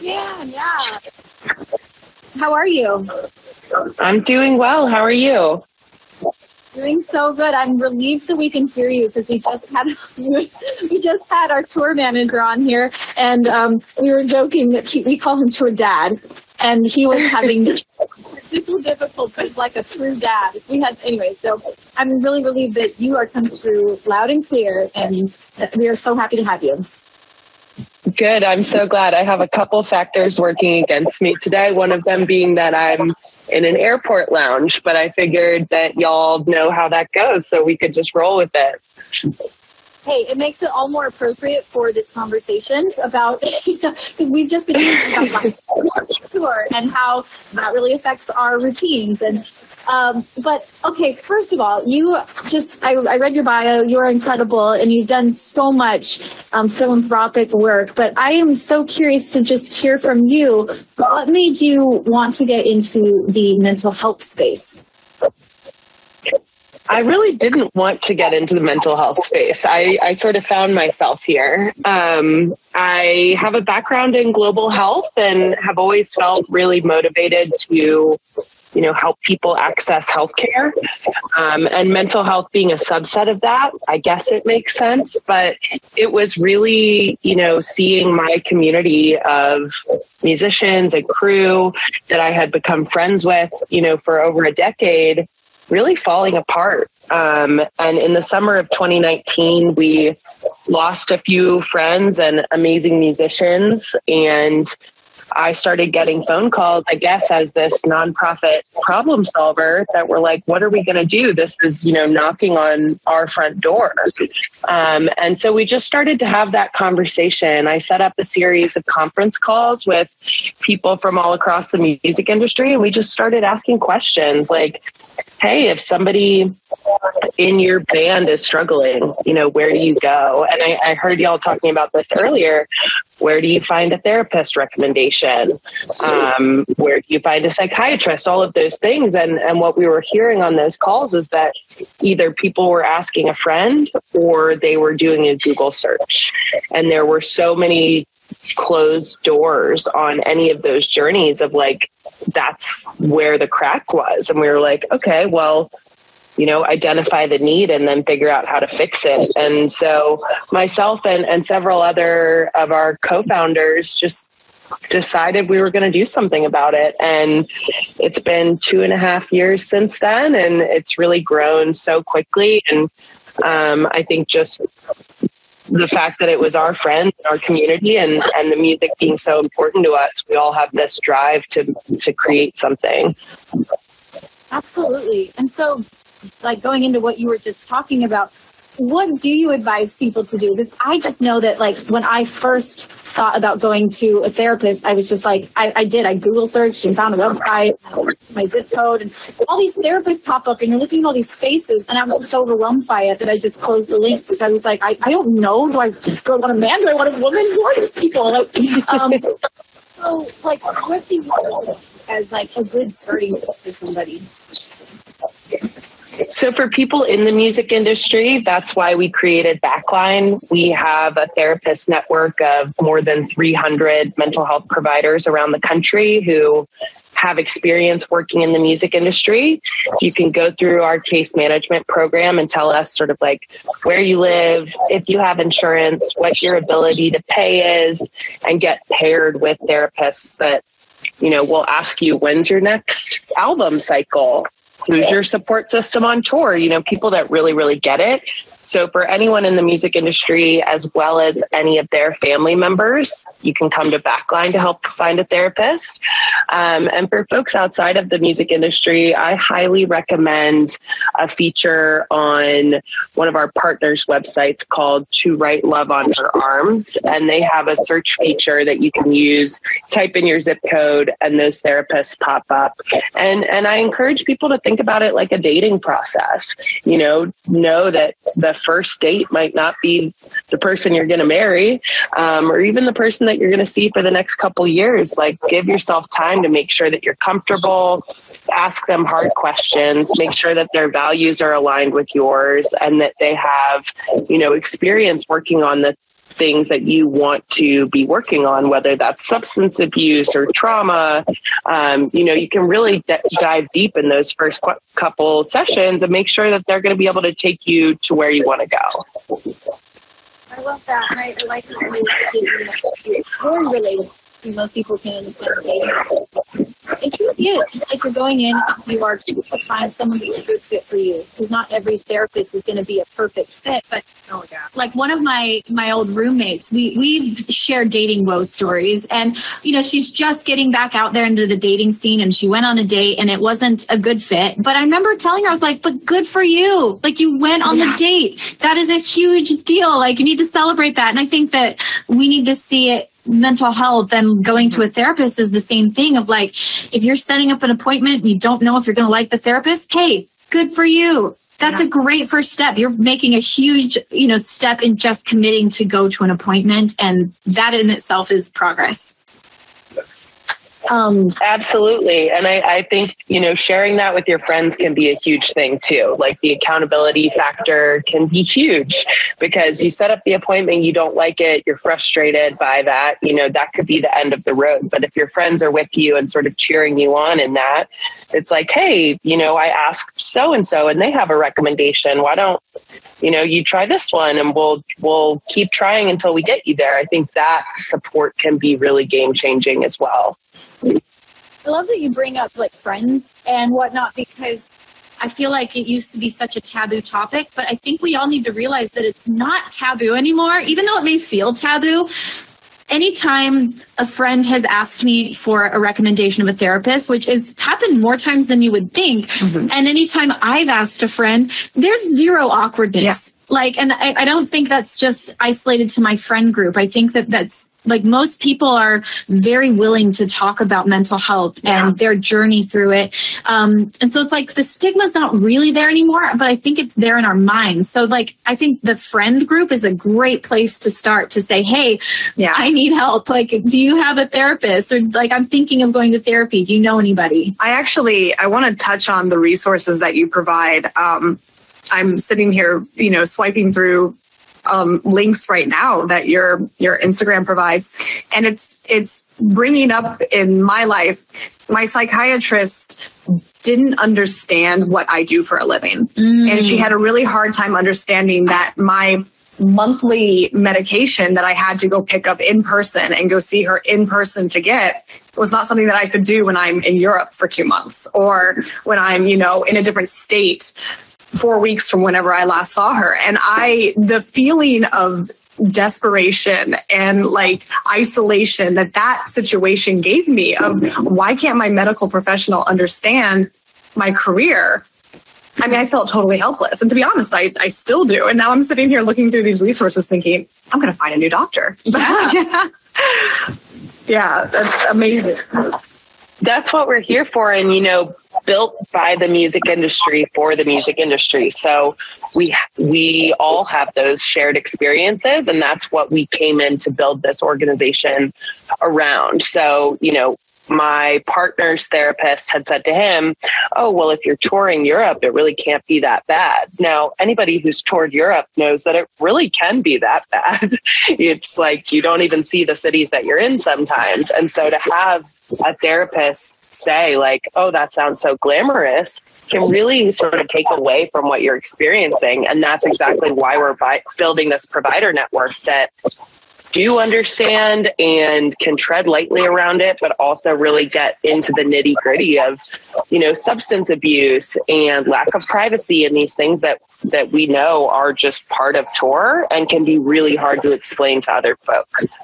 Yeah. How are you? I'm doing well. How are you? Doing so good. I'm relieved that we can hear you because we just had our tour manager on here, and we were joking that we call him tour dad, and he was having technical difficulties like a true dad. So I'm really relieved that you are coming through loud and clear, and we are so happy to have you. Good. I'm so glad. I have a couple factors working against me today. One of them being that I'm in an airport lounge, but I figured that y'all know how that goes, so we could just roll with it. Hey, it makes it all more appropriate for this conversation about, because we've just been talking about tour and how that really affects our routines. And but okay, first of all, I read your bio. You are incredible, and you've done so much philanthropic work. But I am so curious to just hear from you. What made you want to get into the mental health space? I really didn't want to get into the mental health space. I sort of found myself here. I have a background in global health and have always felt really motivated to, help people access healthcare. And mental health being a subset of that, I guess it makes sense. But it was really, seeing my community of musicians and crew that I had become friends with, for over a decade, really falling apart. And in the summer of 2019, we lost a few friends and amazing musicians. And I started getting phone calls, I guess, as this nonprofit problem solver that were like, what are we going to do? This is, knocking on our front door. And so we just started to have that conversation. I set up a series of conference calls with people from all across the music industry. And we just started asking questions like, hey, if somebody in your band is struggling, where do you go? And I heard y'all talking about this earlier. Where do you find a therapist recommendation? Where do you find a psychiatrist? All of those things. And what we were hearing on those calls is that either people were asking a friend or they were doing a Google search. And there were so many closed doors on any of those journeys of like, that's where the crack was. And we were like, okay, well, identify the need and then figure out how to fix it. And so myself and several other of our co-founders just decided we were going to do something about it. And it's been 2.5 years since then, and it's really grown so quickly. And I think just the fact that it was our friends, our community, and the music being so important to us, we all have this drive to create something. Absolutely. And so, like, going into what you were just talking about, what do you advise people to do? Because I just know that, like, when I first thought about going to a therapist, I was just like, I Google searched and found a website, my zip code, and all these therapists pop up, and you're looking at all these faces, and I was just so overwhelmed by it that I just closed the link because I was like, I don't know. Do I want a man? Do I want a woman? Who are these people? Like, so, like, what do you want as, like, a good starting point for somebody? So for people in the music industry, that's why we created Backline. We have a therapist network of more than 300 mental health providers around the country who have experience working in the music industry. You can go through our case management program and tell us sort of like where you live, if you have insurance, what your ability to pay is, and get paired with therapists that, will ask you, when's your next album cycle? Who's your support system on tour? People that really, really get it. So for anyone in the music industry, as well as any of their family members, you can come to Backline to help find a therapist. And for folks outside of the music industry, I highly recommend a feature on one of our partners' websites called To Write Love on Her Arms. And they have a search feature that you can use, type in your zip code, and those therapists pop up. And I encourage people to think about it like a dating process. Know that the first date might not be the person you're going to marry, or even the person that you're going to see for the next couple years. Like, give yourself time to make sure that you're comfortable, ask them hard questions, make sure that their values are aligned with yours, and that they have, experience working on the things that you want to be working on, whether that's substance abuse or trauma. You can really dive deep in those first couple sessions and make sure that they're going to be able to take you to where you want to go. I love that. And I like that you very related. most people can understand dating. It truly is. Like you're going in, you are to find someone that's a good fit for you. Because not every therapist is going to be a perfect fit. But like one of my old roommates, we shared dating woe stories. And, she's just getting back out there into the dating scene. And she went on a date and it wasn't a good fit. But I remember telling her, I was like, but good for you. Like you went on the date. That is a huge deal. Like you need to celebrate that. And I think that we need to see it. Mental health and going to a therapist is the same thing of like, if you're setting up an appointment and you don't know if you're going to like the therapist, hey, good for you. That's a great first step. You're making a huge, step in just committing to go to an appointment. And that in itself is progress. Absolutely. And I think, sharing that with your friends can be a huge thing too. Like the accountability factor can be huge because you set up the appointment, you don't like it, you're frustrated by that, that could be the end of the road. But if your friends are with you and sort of cheering you on in that, it's like, hey, I asked so-and-so and they have a recommendation. Why don't, you try this one and we'll keep trying until we get you there. I think that support can be really game changing as well. I love that you bring up like friends and whatnot because I feel like it used to be such a taboo topic, but I think we all need to realize that it's not taboo anymore, even though it may feel taboo. Anytime a friend has asked me for a recommendation of a therapist, which has happened more times than you would think, and anytime I've asked a friend, there's zero awkwardness. Yeah. Like, and I don't think that's just isolated to my friend group. I think that that's like most people are very willing to talk about mental health and their journey through it. And so it's like the stigma's not really there anymore, but I think it's there in our minds. So like, I think the friend group is a great place to start to say, hey, I need help. Like, do you have a therapist? Or like, I'm thinking of going to therapy. Do you know anybody? I want to touch on the resources that you provide. I'm sitting here, swiping through links right now that your Instagram provides, and it's bringing up in my life. My psychiatrist didn't understand what I do for a living, and she had a really hard time understanding that my monthly medication that I had to go pick up in person and go see her in person to get was not something that I could do when I'm in Europe for 2 months or when I'm, in a different state 4 weeks from whenever I last saw her. And the feeling of desperation and like isolation that situation gave me of why can't my medical professional understand my career? I mean, I felt totally helpless. And to be honest, I still do. And now I'm sitting here looking through these resources thinking, I'm going to find a new doctor. Yeah, that's amazing. That's what we're here for. And, built by the music industry for the music industry. So we all have those shared experiences, and that's what we came in to build this organization around. So, my partner's therapist had said to him, oh, well, if you're touring Europe, it really can't be that bad. Now, anybody who's toured Europe knows that it really can be that bad. It's like you don't even see the cities that you're in sometimes. And so to have a therapist say like, oh, that sounds so glamorous, can really sort of take away from what you're experiencing. And that's exactly why we're building this provider network that do understand and can tread lightly around it, but also really get into the nitty gritty of, substance abuse and lack of privacy and these things that we know are just part of tour and can be really hard to explain to other folks.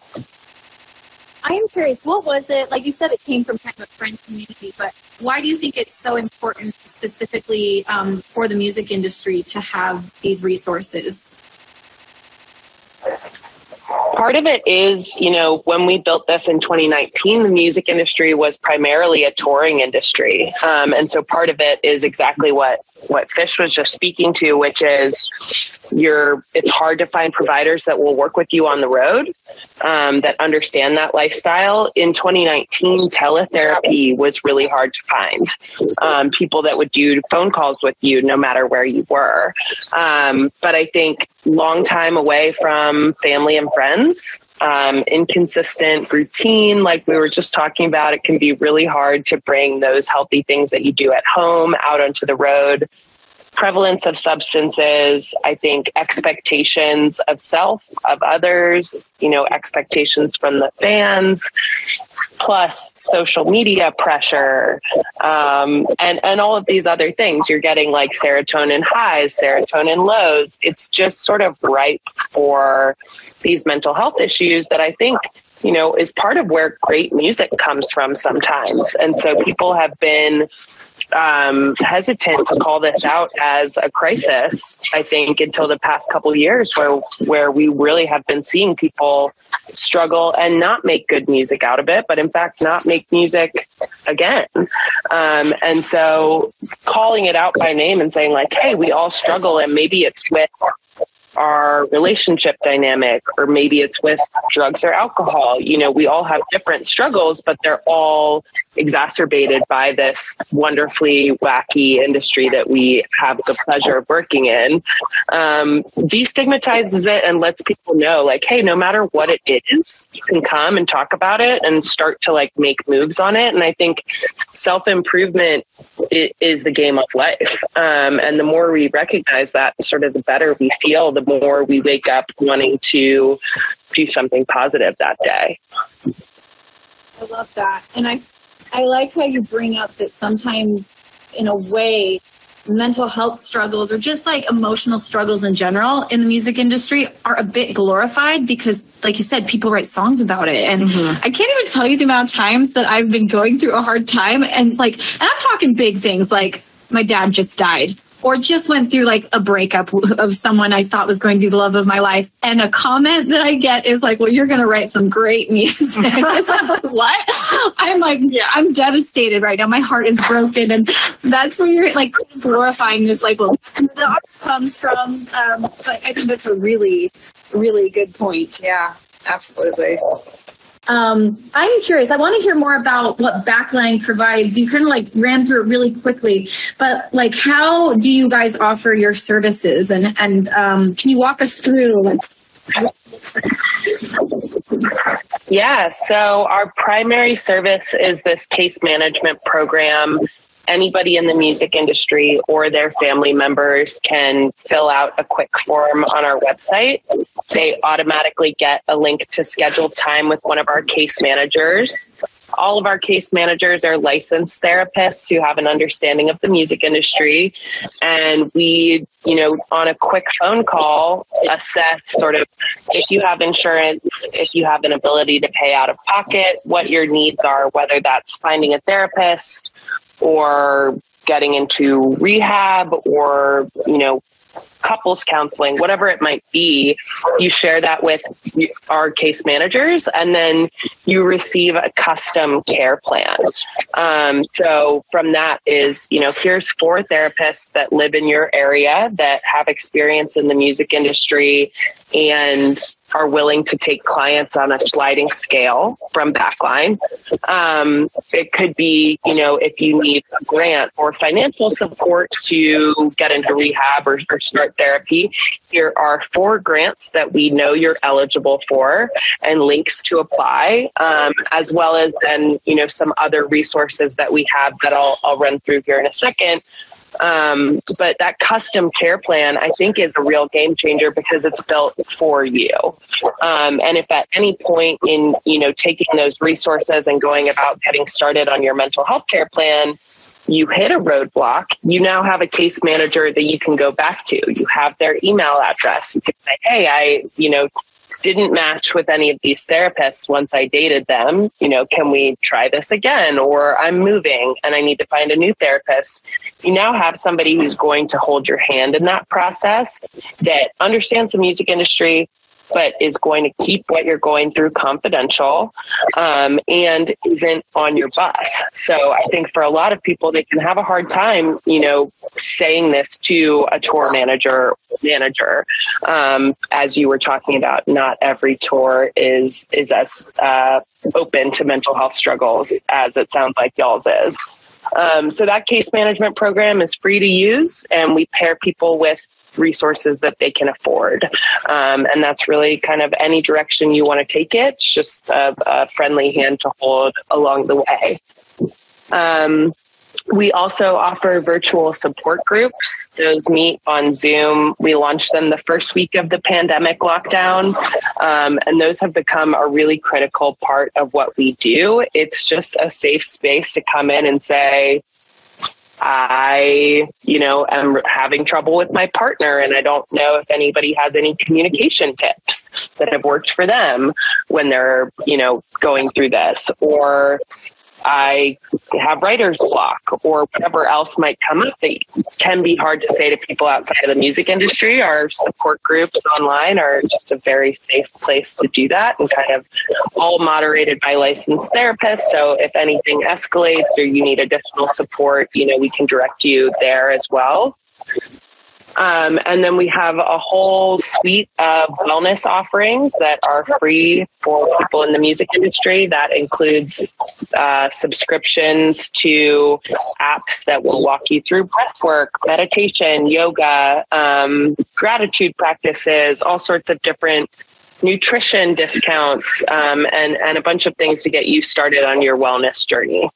I am curious, what was it? Like you said, it came from kind of a friend community, but why do you think it's so important specifically for the music industry to have these resources? Part of it is, when we built this in 2019, the music industry was primarily a touring industry. And so part of it is exactly what Fish was just speaking to, which is it's hard to find providers that will work with you on the road, that understand that lifestyle. In 2019, teletherapy was really hard to find, people that would do phone calls with you no matter where you were. But I think long time away from family and friends, inconsistent routine, like we were just talking about, it can be really hard to bring those healthy things that you do at home out onto the road. prevalence of substances, I think expectations of self, of others, expectations from the fans, plus social media pressure, and all of these other things. You're getting like serotonin highs, serotonin lows. It's just sort of ripe for these mental health issues that I think, is part of where great music comes from sometimes. And so people have been hesitant to call this out as a crisis, I think, until the past couple of years where we really have been seeing people struggle and not make good music out of it, but in fact not make music again. And so calling it out by name and saying like, hey, we all struggle, and maybe it's with our relationship dynamic, or maybe it's with drugs or alcohol. We all have different struggles, but they're all exacerbated by this wonderfully wacky industry that we have the pleasure of working in. Destigmatizes it and lets people know like, hey, no matter what it is, you can come and talk about it and start to like make moves on it. And I think self-improvement is the game of life. And the more we recognize that, sort of the better we feel, the more we wake up wanting to do something positive that day. I love that. And I like how you bring up that sometimes, in a way, mental health struggles or just like emotional struggles in general in the music industry are a bit glorified because, like you said, people write songs about it. And I can't even tell you the amount of times that I've been going through a hard time, and I'm talking big things like my dad just died, or just went through like a breakup of someone I thought was going to be the love of my life. And a comment that I get is like, well, you're going to write some great music. It's like, what? I'm like, yeah, I'm devastated right now. My heart is broken. And that's where you're like glorifying this, like, well, that's where the art comes from. So I think that's a really, really good point. Yeah, absolutely. I'm curious. I want to hear more about what Backline provides. You kind of like ran through it really quickly, but like, how do you guys offer your services? And can you walk us through like how it looks like? Yeah. So our primary service is this case management program. Anybody in the music industry or their family members can fill out a quick form on our website. They automatically get a link to schedule time with one of our case managers. All of our case managers are licensed therapists who have an understanding of the music industry. And we, on a quick phone call, assess sort of if you have insurance, if you have an ability to pay out of pocket, what your needs are, whether that's finding a therapist or getting into rehab or, couples counseling, whatever it might be. You share that with our case managers, and then you receive a custom care plan. So from that is, here's 4 therapists that live in your area that have experience in the music industry and are willing to take clients on a sliding scale from Backline. It could be, if you need a grant or financial support to get into rehab or start therapy, here are 4 grants that we know you're eligible for and links to apply, as well as then, some other resources that we have that I'll run through here in a second. But that custom care plan, I think, is a real game changer because it's built for you. And if at any point in, taking those resources and going about getting started on your mental health care plan, you hit a roadblock, you now have a case manager that you can go back to. You have their email address. You can say, hey, I didn't match with any of these therapists once I dated them. Can we try this again? Or I'm moving and I need to find a new therapist. You now have somebody who's going to hold your hand in that process, that understands the music industry, but is going to keep what you're going through confidential, and isn't on your bus. So I think for a lot of people, they can have a hard time, saying this to a tour manager. As you were talking about, not every tour is as open to mental health struggles as it sounds like y'all's is. So that case management program is free to use, and we pair people with resources that they can afford. And that's really kind of any direction you want to take it. It's just a friendly hand to hold along the way. We also offer virtual support groups. Those meet on Zoom. We launched them the first week of the pandemic lockdown, and those have become a really critical part of what we do. It's just a safe space to come in and say, I, am having trouble with my partner, and I don't know if anybody has any communication tips that have worked for them when they're, going through this, or I have writer's block, or whatever else might come up that can be hard to say to people outside of the music industry. Our support groups online are just a very safe place to do that, and kind of all moderated by licensed therapists. So if anything escalates or you need additional support, we can direct you there as well. And then we have a whole suite of wellness offerings that are free for people in the music industry. That includes subscriptions to apps that will walk you through breathwork, meditation, yoga, gratitude practices, all sorts of different nutrition discounts, and a bunch of things to get you started on your wellness journey.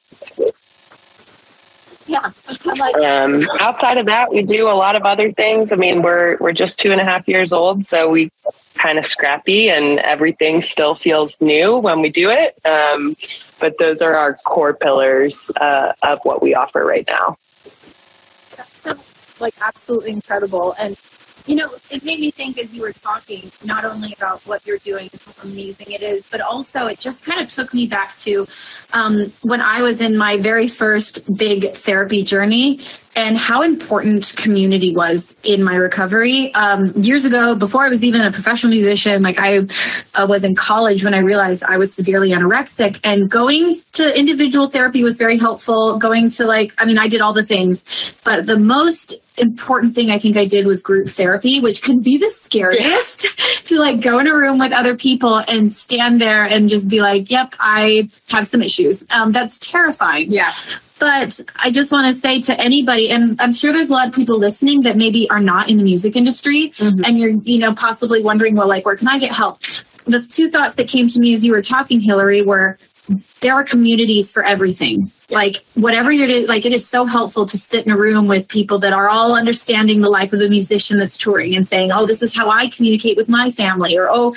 Yeah. Outside of that, we do a lot of other things. I mean, we're just 2.5 years old, so we kind of scrappy, and everything still feels new when we do it. But those are our core pillars of what we offer right now. That sounds like absolutely incredible. And it made me think as you were talking, not only about what you're doing, how amazing it is, but also it just kind of took me back to when I was in my very first big therapy journey, and how important community was in my recovery. Years ago, before I was even a professional musician, like I was in college when I realized I was severely anorexic, and going to individual therapy was very helpful. Going to I did all the things, but the most important thing I think I did was group therapy, which can be the scariest to go in a room with other people and stand there and just be like, yep, I have some issues. That's terrifying. Yeah. But I just want to say to anybody, and I'm sure there's a lot of people listening that maybe are not in the music industry, and you're, possibly wondering, well, where can I get help? The two thoughts that came to me as you were talking, Hilary, were there are communities for everything. Whatever you're doing, it is so helpful to sit in a room with people that are all understanding the life of a musician that's touring and saying, oh, this is how I communicate with my family, or, oh,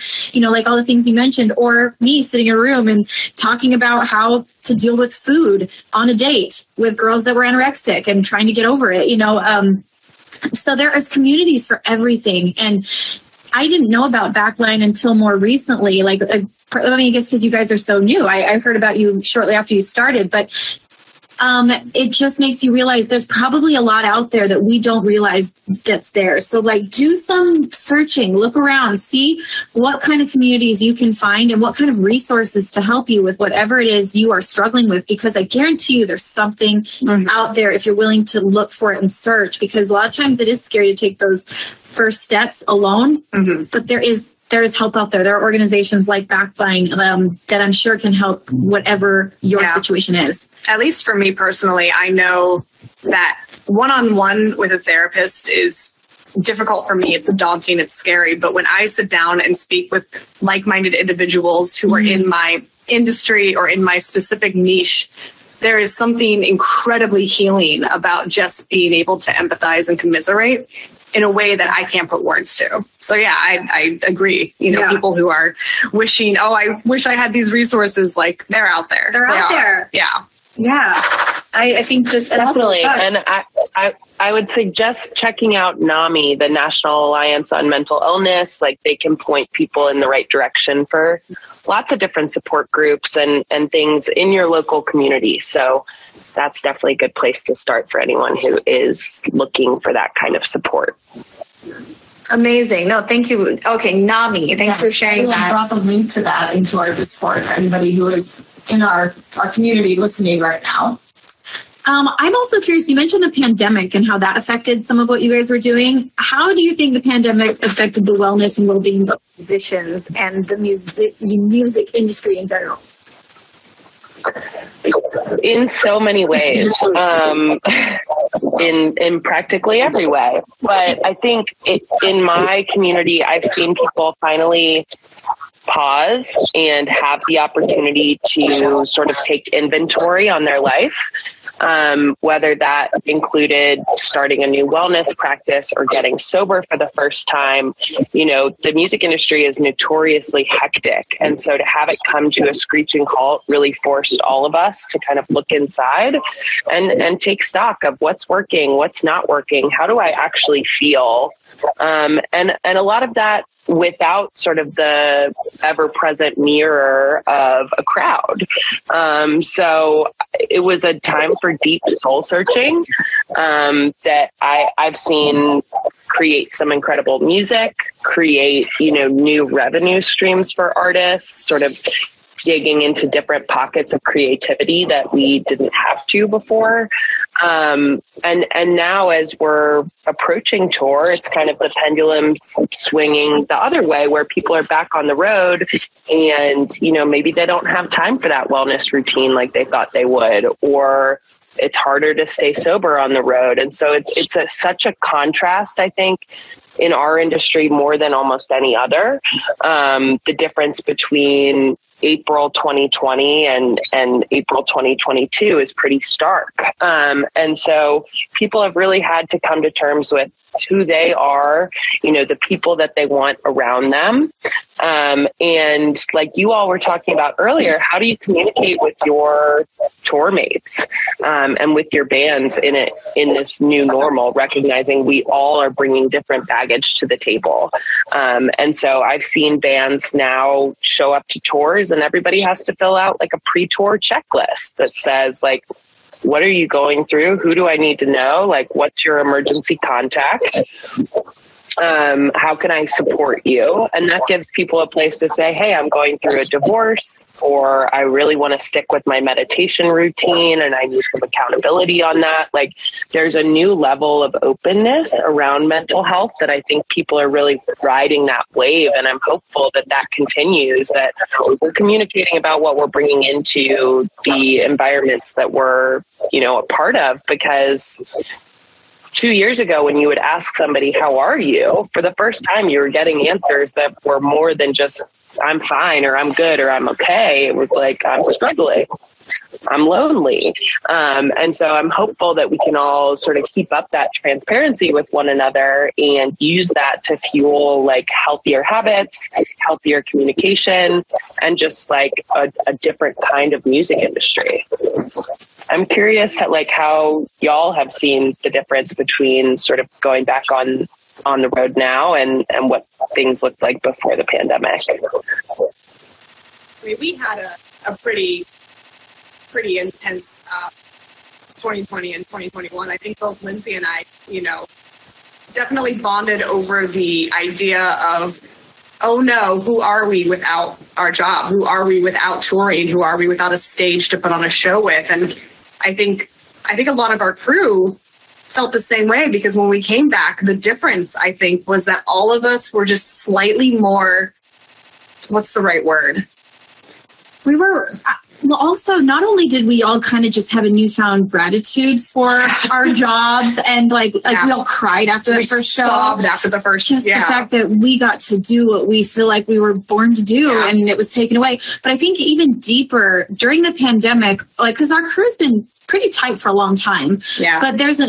all the things you mentioned, or me sitting in a room and talking about how to deal with food on a date with girls that were anorexic and trying to get over it, So there is communities for everything. And I didn't know about Backline until more recently. I guess because you guys are so new. I heard about you shortly after you started, but it just makes you realize there's probably a lot out there that we don't realize that's there. So do some searching, look around, see what kind of communities you can find and what kind of resources to help you with whatever it is you are struggling with, because I guarantee you there's something out there if you're willing to look for it and search, because a lot of times it is scary to take those first steps alone, but there is help out there. There are organizations like Backline that I'm sure can help whatever your situation is. At least for me personally, I know that one-on-one with a therapist is difficult for me. It's daunting, it's scary. But when I sit down and speak with like-minded individuals who are in my industry or in my specific niche, there is something incredibly healing about just being able to empathize and commiserate in a way that I can't put words to. So yeah, I agree. People who are wishing, oh, I wish I had these resources, they're out there. They're out there. Yeah. Yeah. I think just definitely. And I would suggest checking out NAMI, the National Alliance on Mental Illness. They can point people in the right direction for lots of different support groups and things in your local community. So that's definitely a good place to start for anyone who is looking for that kind of support. Amazing. No, thank you. Okay, NAMI, thanks for sharing that. Drop a link to that into our Discord for anybody who is in our community listening right now. I'm also curious, you mentioned the pandemic and how that affected some of what you guys were doing. How do you think the pandemic affected the wellness and well-being of musicians and the music industry in general? In so many ways, in practically every way. But I think in my community, I've seen people finally pause and have the opportunity to sort of take inventory on their life. whether that included starting a new wellness practice or getting sober for the first time. You know, the music industry is notoriously hectic. And so to have it come to a screeching halt really forced all of us to kind of look inside and take stock of what's working, what's not working, how do I actually feel? And a lot of that without sort of the ever-present mirror of a crowd. So it was a time for deep soul searching that I've seen create some incredible music, create, you know, new revenue streams for artists, sort of digging into different pockets of creativity that we didn't have to before. And now as we're approaching tour, it's kind of the pendulum swinging the other way where people are back on the road and, you know, maybe they don't have time for that wellness routine like they thought they would, or it's harder to stay sober on the road. And so it's such a contrast, I think, in our industry more than almost any other. The difference between April 2020 and April 2022 is pretty stark. And so people have really had to come to terms with who they are, you know, the people that they want around them. And like you all were talking about earlier, how do you communicate with your tour mates and with your bands in this new normal, recognizing we all are bringing different baggage to the table. And so I've seen bands now show up to tours and everybody has to fill out like a pre-tour checklist that says like, what are you going through? Who do I need to know? Like, what's your emergency contact? How can I support you? And that gives people a place to say, hey, I'm going through a divorce, or I really want to stick with my meditation routine and I need some accountability on that. Like, there's a new level of openness around mental health that I think people are really riding that wave. And I'm hopeful that that continues, that we're communicating about what we're bringing into the environments that we're, you know, a part of, because 2 years ago, when you would ask somebody, how are you? For the first time, you were getting answers that were more than just, I'm fine, or I'm good, or I'm okay. It was like, I'm struggling, I'm lonely. And so I'm hopeful that we can all sort of keep up that transparency with one another and use that to fuel like healthier habits, healthier communication, and just like a different kind of music industry. I'm curious how y'all have seen the difference between sort of going back on the road now and what things looked like before the pandemic. I mean, we had a pretty intense 2020 and 2021. I think both Lindsey and I, you know, definitely bonded over the idea of, oh no, who are we without our job? Who are we without touring? Who are we without a stage to put on a show with? And I think a lot of our crew felt the same way, because when we came back, the difference, I think, was that all of us were just slightly more, what's the right word? We were, well, also, not only did we all kind of just have a newfound gratitude for our jobs, and like we all cried after the first show. Sobbed after the first. Just the fact that we got to do what we feel like we were born to do, and it was taken away. But I think even deeper during the pandemic, like, because our crew's been pretty tight for a long time. Yeah. But there's a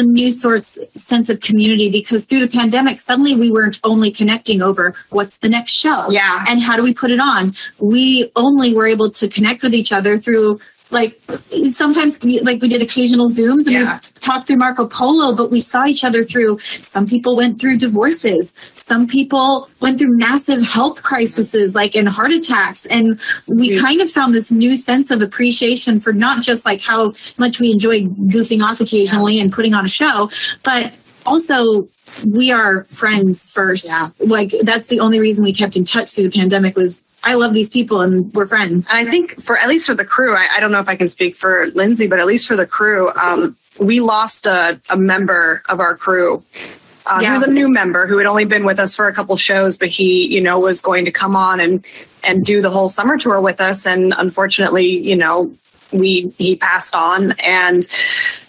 new sense of community, because through the pandemic, suddenly we weren't only connecting over what's the next show. Yeah. And how do we put it on? We only were able to connect with each other through, like, sometimes like we did occasional Zooms and we talked through Marco Polo, but we saw each other through, some people went through divorces, some people went through massive health crises, like in heart attacks. And we kind of found this new sense of appreciation for not just like how much we enjoy goofing off occasionally and putting on a show, but also we are friends first. Yeah. Like, that's the only reason we kept in touch through the pandemic, was I love these people and we're friends. And I think at least for the crew, I don't know if I can speak for Lindsey, but at least for the crew, we lost a member of our crew. He was a new member who had only been with us for a couple shows, but he, you know, was going to come on and do the whole summer tour with us. And unfortunately, you know, he passed on, and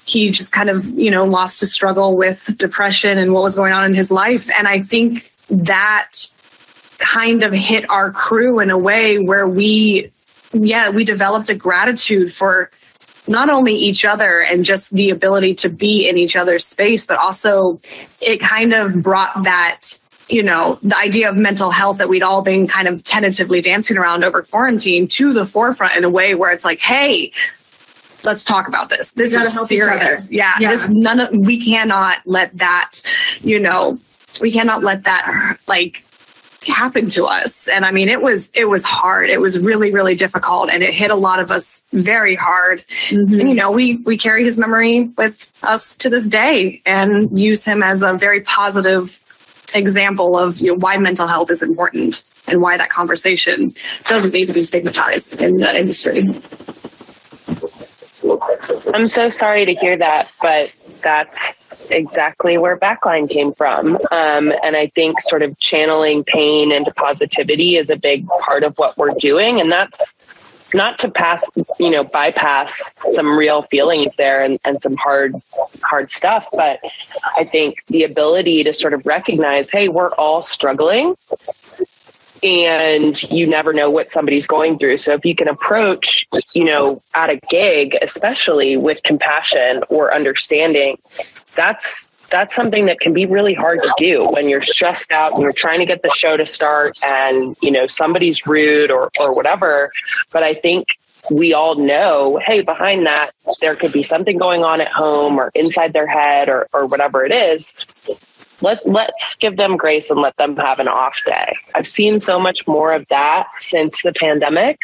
he just kind of, you know, lost his struggle with depression and what was going on in his life. And I think that kind of hit our crew in a way where we developed a gratitude for not only each other and just the ability to be in each other's space, but also it kind of brought that, you know, the idea of mental health that we'd all been kind of tentatively dancing around over quarantine to the forefront in a way where it's like, hey, let's talk about this. This is help serious. Each other. Yeah. We cannot let that, you know, like happen to us. And I mean, it was hard. It was really, really difficult, and it hit a lot of us very hard. Mm-hmm. And, you know, we carry his memory with us to this day and use him as a very positive example of, you know, why mental health is important and why that conversation doesn't need to be stigmatized in the industry. I'm so sorry to hear that, but that's exactly where Backline came from. And I think sort of channeling pain into positivity is a big part of what we're doing. And that's not to bypass some real feelings there and some hard stuff. But I think the ability to sort of recognize, hey, we're all struggling, and you never know what somebody's going through. So if you can approach, you know, at a gig, especially with compassion or understanding, that's something that can be really hard to do when you're stressed out and you're trying to get the show to start and, you know, somebody's rude or whatever. But I think we all know, hey, behind that, there could be something going on at home or inside their head or whatever it is. Let's give them grace and let them have an off day. I've seen so much more of that since the pandemic.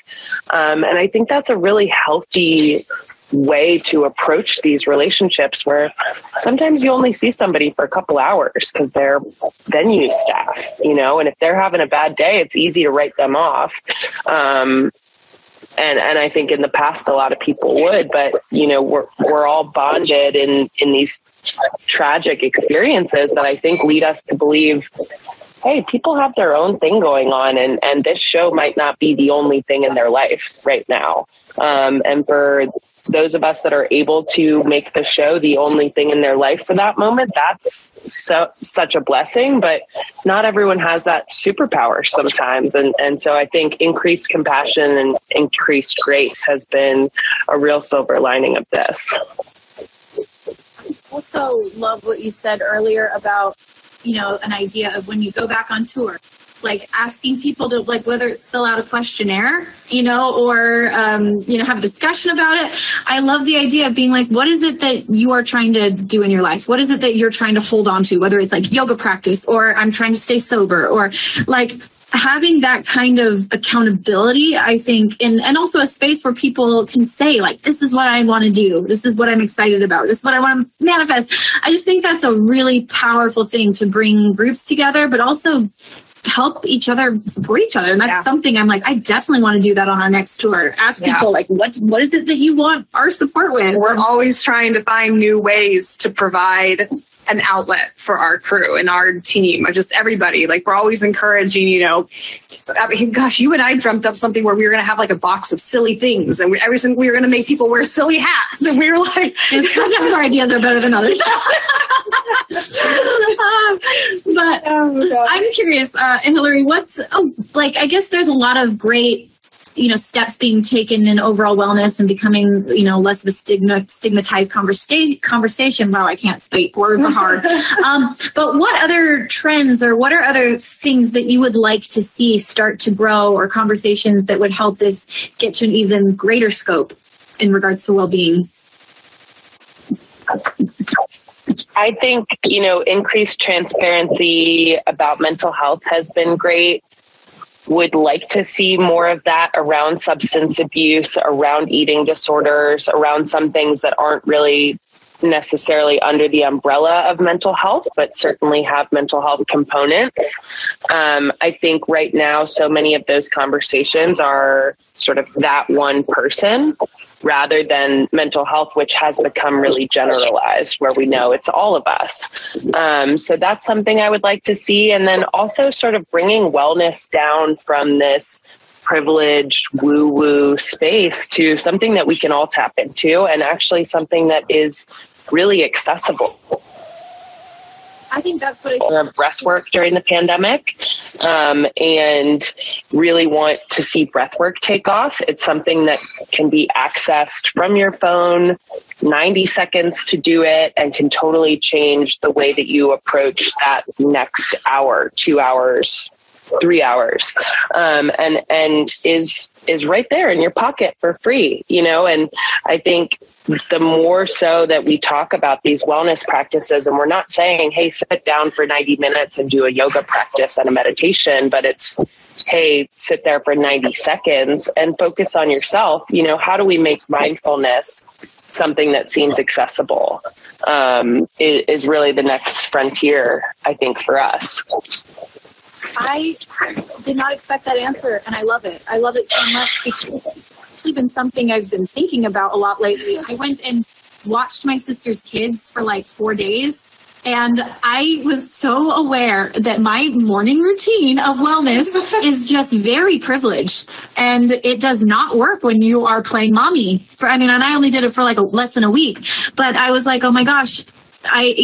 And I think that's a really healthy way to approach these relationships, where sometimes you only see somebody for a couple hours because they're venue staff, you know, and if they're having a bad day, it's easy to write them off. And I think in the past, a lot of people would, but, you know, we're all bonded in these tragic experiences that I think lead us to believe, hey, people have their own thing going on, and this show might not be the only thing in their life right now. And for those of us that are able to make the show the only thing in their life for that moment, that's such a blessing. But not everyone has that superpower sometimes. And so I think increased compassion and increased grace has been a real silver lining of this. Also love what you said earlier about, you know, an idea of when you go back on tour, like asking people to, like, whether it's fill out a questionnaire, you know, or, you know, have a discussion about it. I love the idea of being like, what is it that you are trying to do in your life? What is it that you're trying to hold on to? Whether it's like yoga practice, or I'm trying to stay sober, or like having that kind of accountability, I think, and also a space where people can say, like, this is what I want to do. This is what I'm excited about. This is what I want to manifest. I just think that's a really powerful thing to bring groups together, but also help each other, support each other. And that's something I'm like, I definitely want to do that on our next tour. Ask people, like, what is it that you want our support with? We're always trying to find new ways to provide an outlet for our crew and our team, or just everybody. Like, we're always encouraging, you know, I mean, gosh, you and I dreamt up something where we were going to have like a box of silly things, and we were going to make people wear silly hats, and we were like, sometimes our ideas are better than others. But I'm curious, Hilary, I guess there's a lot of great, you know, steps being taken in overall wellness and becoming, you know, less of a stigmatized conversation. Wow, I can't speak. Words are hard. But what other trends, or what are other things that you would like to see start to grow, or conversations that would help this get to an even greater scope in regards to well-being? I think, you know, increased transparency about mental health has been great. Would like to see more of that around substance abuse, around eating disorders, around some things that aren't really necessarily under the umbrella of mental health, but certainly have mental health components. I think right now, so many of those conversations are sort of that one person, rather than mental health, which has become really generalized, where we know it's all of us. So that's something I would like to see. And then also sort of bringing wellness down from this privileged woo-woo space to something that we can all tap into, and actually something that is really accessible. I think that's what breath work during the pandemic. and really want to see breath work take off. It's something that can be accessed from your phone, 90 seconds to do it, and can totally change the way that you approach that next hour, 2 hours, 3 hours, and is right there in your pocket for free, and I think the more so that we talk about these wellness practices, and we're not saying, hey, sit down for 90 minutes and do a yoga practice and a meditation, but it's, hey, sit there for 90 seconds and focus on yourself. How do we make mindfulness something that seems accessible? Is really the next frontier, I think, for us. I did not expect that answer, and I love it. I love it so much because it's actually been something I've been thinking about a lot lately. I went and watched my sister's kids for like 4 days, and I was so aware that my morning routine of wellness is just very privileged, and it does not work when you are playing mommy. And I only did it for like less than a week, but I was like, oh my gosh. I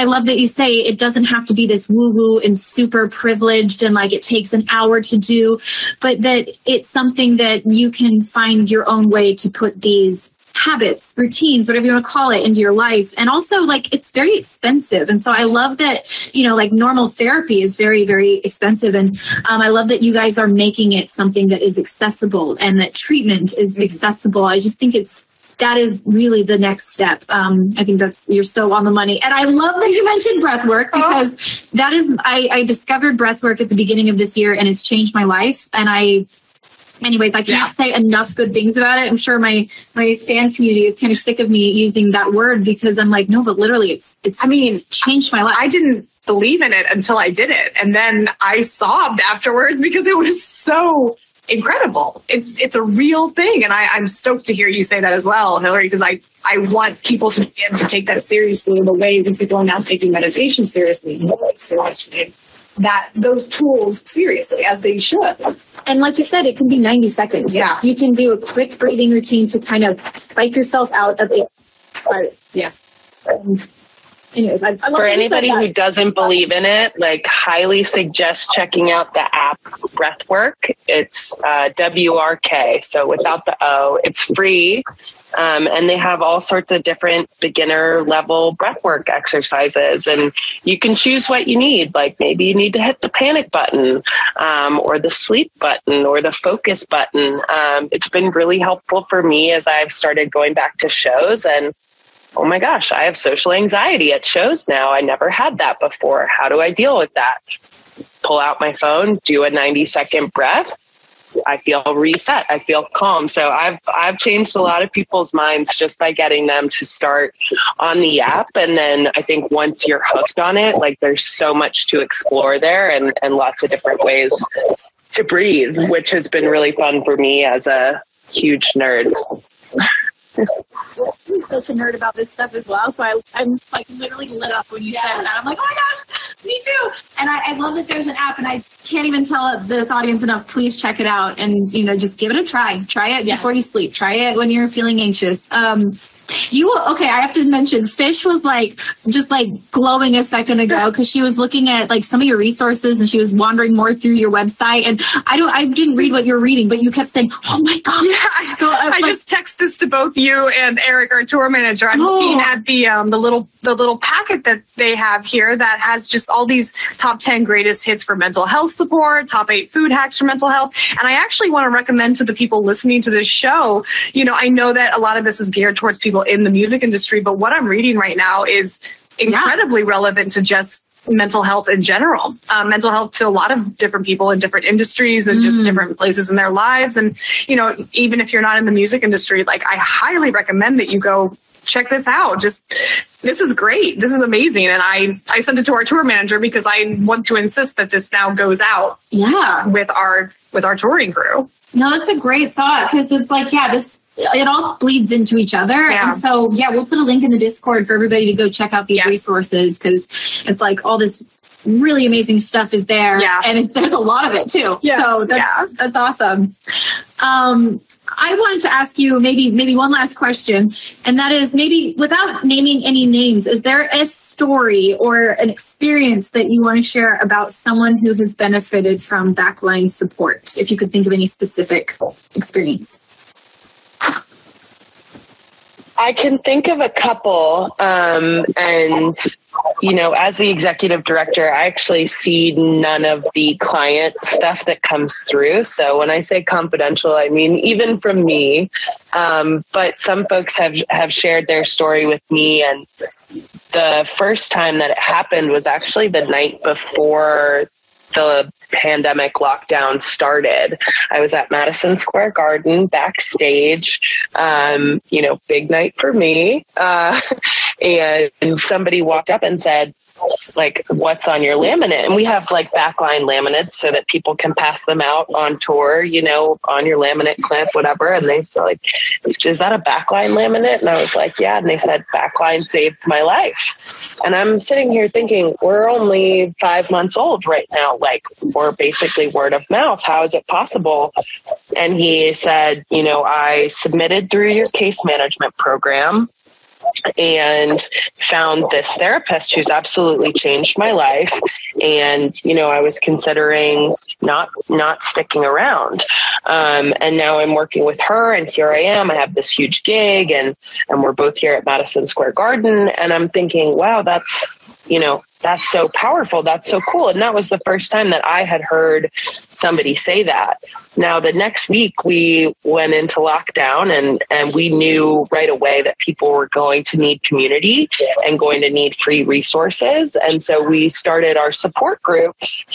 love that you say it doesn't have to be this woo-woo and super privileged and like it takes an hour to do, but that it's something that you can find your own way to put these habits, routines, whatever you want to call it, into your life. And also, like, it's very expensive. And so I love that, like normal therapy is very, very expensive. And I love that you guys are making it something that is accessible and that treatment is accessible. I just think that is really the next step. I think you're so on the money. And I love that you mentioned breath work because that is, I discovered breath work at the beginning of this year and it's changed my life. And I can't say enough good things about it. I'm sure my fan community is kind of sick of me using that word because I'm like, no, but literally it's changed my life. I didn't believe in it until I did it. And then I sobbed afterwards because it was so incredible. It's a real thing. And I'm stoked to hear you say that as well, Hilary, because I want people to begin to take that seriously the way that people are now taking meditation seriously. That those tools seriously as they should. And like you said, it can be 90 seconds. Yeah. You can do a quick breathing routine to kind of spike yourself out of it. Yeah. And anyways, I love for anybody who doesn't believe in it, like highly suggest checking out the app Breathwork. It's WRK, so without the O. It's free. And they have all sorts of different beginner level breathwork exercises, and you can choose what you need. Like maybe you need to hit the panic button, or the sleep button, or the focus button. It's been really helpful for me as I've started going back to shows, and oh my gosh, I have social anxiety at shows now. I never had that before. How do I deal with that? Pull out my phone, do a 90-second breath. I feel reset. I feel calm. So I've changed a lot of people's minds just by getting them to start on the app. And then I think once you're hooked on it, like there's so much to explore there and lots of different ways to breathe, which has been really fun for me as a huge nerd. I'm such a nerd about this stuff as well. So I'm like literally lit up when you said that. I'm like, oh my gosh, me too. And I love that there's an app, and I can't even tell this audience enough. Please check it out and, just give it a try. Try it before you sleep. Try it when you're feeling anxious. I have to mention, Fish was just glowing a second ago because she was looking at some of your resources and she was wandering more through your website. And I didn't read what you're reading, but you kept saying, oh my God. Yeah, so I just text this to both you and Eric, our tour manager. I'm looking at the little packet that they have here that has just all these top 10 greatest hits for mental health support, top 8 food hacks for mental health. And I actually want to recommend to the people listening to this show, I know that a lot of this is geared towards people in the music industry, but what I'm reading right now is incredibly relevant to just mental health in general, mental health to a lot of different people in different industries and just different places in their lives. And, even if you're not in the music industry, I highly recommend that you go check this out. This is great. This is amazing. And I sent it to our tour manager because I want to insist that this now goes out with our touring crew. No, that's a great thought because it's it all bleeds into each other. Yeah. And so, we'll put a link in the Discord for everybody to go check out these resources because it's all this really amazing stuff is there. Yeah. And there's a lot of it too. Yes. So that's awesome. I wanted to ask you maybe one last question, and that is, maybe without naming any names, is there a story or an experience that you want to share about someone who has benefited from backline support? If you could think of any specific experience. I can think of a couple, and as the executive director, I actually see none of the client stuff that comes through. So when I say confidential, I mean even from me. But some folks have shared their story with me, and the first time that it happened was actually the night before the pandemic lockdown started. I was at Madison Square Garden backstage, big night for me. And somebody walked up and said, like, what's on your laminate? And we have like backline laminates so that people can pass them out on tour, on your laminate clip, whatever. And they said, like, is that a backline laminate? And I was like, yeah. And they said, backline saved my life. And I'm sitting here thinking, we're only 5 months old right now. Like, we're basically word of mouth. How is it possible? And he said, I submitted through your case management program and found this therapist who's absolutely changed my life. And, I was considering not sticking around. And now I'm working with her, and here I am. I have this huge gig, and we're both here at Madison Square Garden. And I'm thinking, wow, that's so powerful. That's so cool. And that was the first time that I had heard somebody say that. Now, the next week we went into lockdown, and we knew right away that people were going to need community and going to need free resources. And so we started our support groups.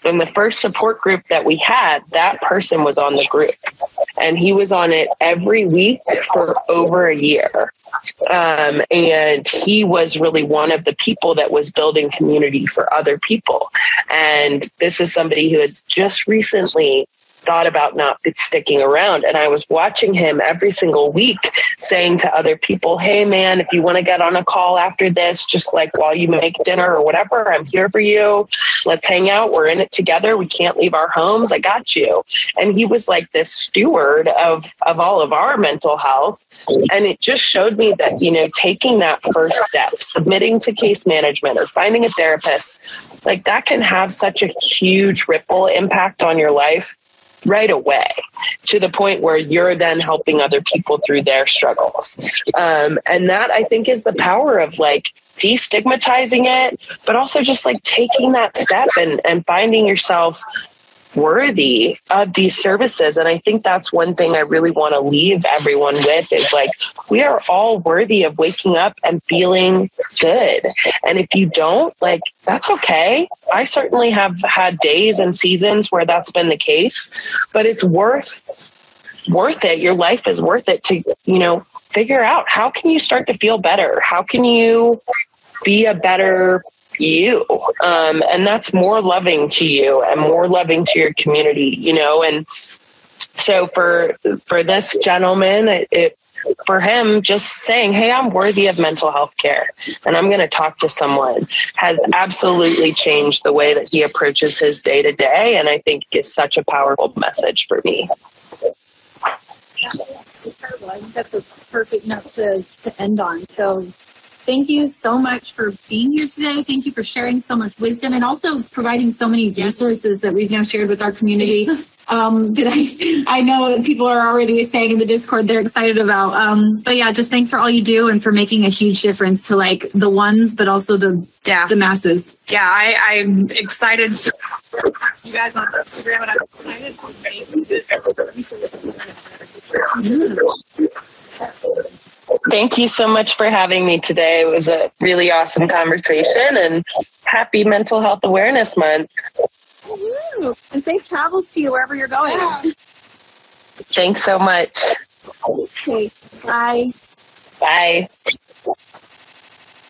And the first support group that we had, that person was on the group, and he was on it every week for over a year. And he was really one of the people that was building community for other people. And this is somebody who had just recently thought about not sticking around. And I was watching him every single week saying to other people, hey man, if you want to get on a call after this, just like while you make dinner or whatever, I'm here for you. Let's hang out. We're in it together. We can't leave our homes. I got you. And he was like this steward of all of our mental health. And it just showed me that, taking that first step, submitting to case management or finding a therapist, like that can have such a huge ripple impact on your life right away, to the point where you're then helping other people through their struggles. And that, I think, is the power of like destigmatizing it, but also just like taking that step and finding yourself worthy of these services. And I think that's one thing I really want to leave everyone with, is like, we are all worthy of waking up and feeling good. And if you don't, like, that's okay. I certainly have had days and seasons where that's been the case, but it's worth it. Your life is worth it to, figure out, how can you start to feel better? How can you be a better you? And that's more loving to you and more loving to your community, and so for this gentleman, for him, just saying, hey, I'm worthy of mental health care and I'm going to talk to someone, has absolutely changed the way that he approaches his day to day. And I think is such a powerful message for me. That's a perfect note to end on. So thank you so much for being here today. Thank you for sharing so much wisdom and also providing so many resources that we've now shared with our community. That I know that people are already saying in the Discord they're excited about. But yeah, just thanks for all you do and for making a huge difference to like the ones, but also the masses. Yeah, I'm excited to you guys on Instagram, and I'm excited to make this resource. Thank you so much for having me today. It was a really awesome conversation, and happy Mental Health Awareness Month. Woo. And safe travels to you wherever you're going. Yeah. Thanks so much. Okay. Bye. Bye.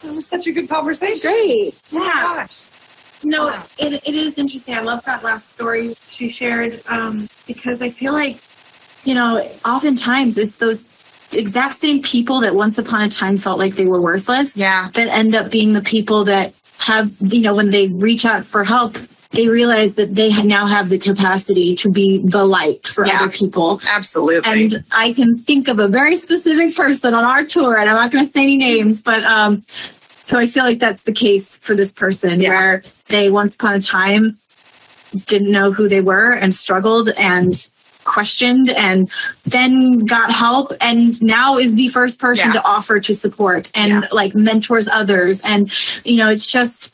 That was such a good conversation. Great. Yeah. Oh gosh. No, it is interesting. I love that last story she shared, because I feel like, oftentimes it's those exact same people that once upon a time felt like they were worthless. Yeah. That end up being the people that have, when they reach out for help, they realize that they now have the capacity to be the light for other people. Absolutely. And I can think of a very specific person on our tour, and I'm not going to say any names, but so I feel like that's the case for this person, where they once upon a time didn't know who they were and struggled and questioned and then got help, and now is the first person to offer to support and like mentors others. And it's just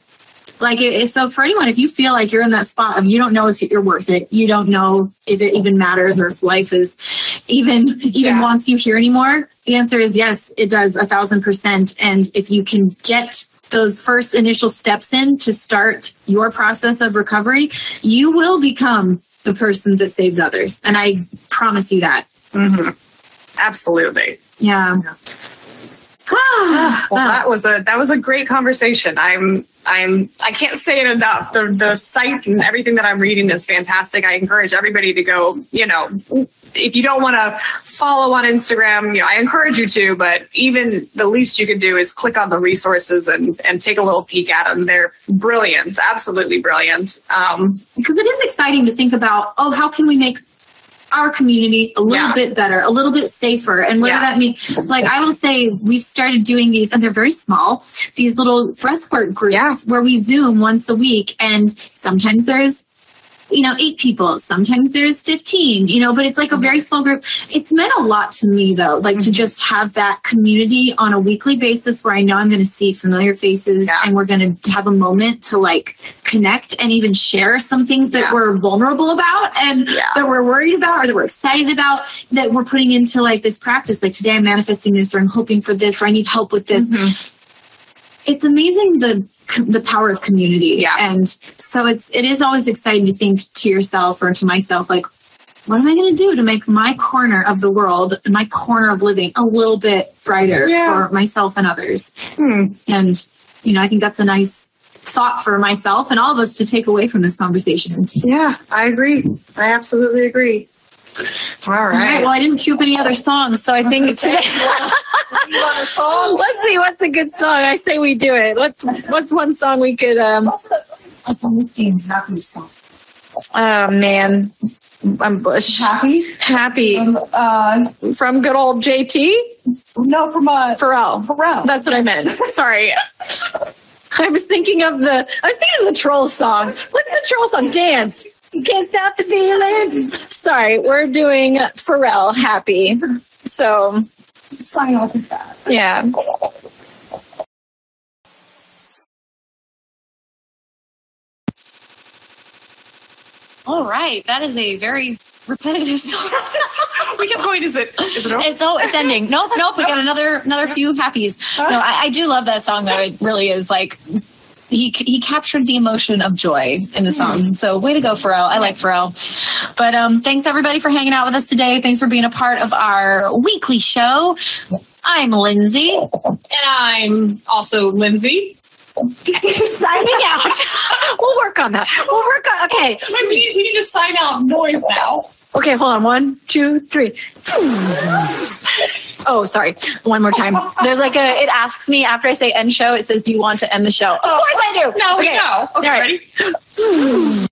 like so for anyone, if you feel like you're in that spot of you don't know if you're worth it, you don't know if it even matters or if life is even wants you here anymore, the answer is yes, it does, 1,000%. And if you can get those first initial steps in to start your process of recovery, you will become the person that saves others. And I promise you that. Mm-hmm. Absolutely. Yeah. Well, that was a great conversation. I can't say it enough. The site and everything that I'm reading is fantastic. I encourage everybody to go, if you don't want to follow on Instagram, I encourage you to, but even the least you can do is click on the resources and take a little peek at them. They're brilliant. Absolutely brilliant. Because it is exciting to think about, how can we make our community a little bit better, a little bit safer. And what does that mean? Like I will say, we've started doing these, and they're very small, these little breathwork groups where we Zoom once a week. And sometimes there's 8 people, sometimes there's 15, but it's like a very small group. It's meant a lot to me though, like to just have that community on a weekly basis where I know I'm going to see familiar faces and we're going to have a moment to like connect and even share some things that we're vulnerable about and that we're worried about or that we're excited about that we're putting into like this practice. Like today I'm manifesting this, or I'm hoping for this, or I need help with this. It's amazing the power of community. And so it is always exciting to think to yourself or to myself, like, what am I going to do to make my corner of the world, my corner of living a little bit brighter for myself and others? And, I think that's a nice thought for myself and all of us to take away from this conversation. Yeah, I agree. I absolutely agree. All right. Well, I didn't cue up any other songs, so I think today. Let's see what's a good song. I say we do it. What's one song we could What's the happy song? Oh man, I'm Bush. Happy. From good old JT. No, from Pharrell. That's what I meant. Sorry. I was thinking of the troll song. What's the troll song? Dance. Can't stop the feeling. Sorry, we're doing Pharrell, Happy. So sign off with that. Yeah. All right, that is a very repetitive song. We kept going. Is it over? It's ending. Nope. We got another few happies. No, I do love that song though. It really is like he captured the emotion of joy in the song. So way to go, Pharrell. I like Pharrell. But thanks everybody for hanging out with us today. Thanks for being a part of our weekly show. I'm Lindsay. And I'm also Lindsay. Signing out. We'll work on that. Okay. We need to sign out noise now. Okay, hold on. 1, 2, 3. Oh, sorry. One more time. There's like it asks me after I say end show, it says, do you want to end the show? Of course I do. No, okay. No. Okay, all right. Ready?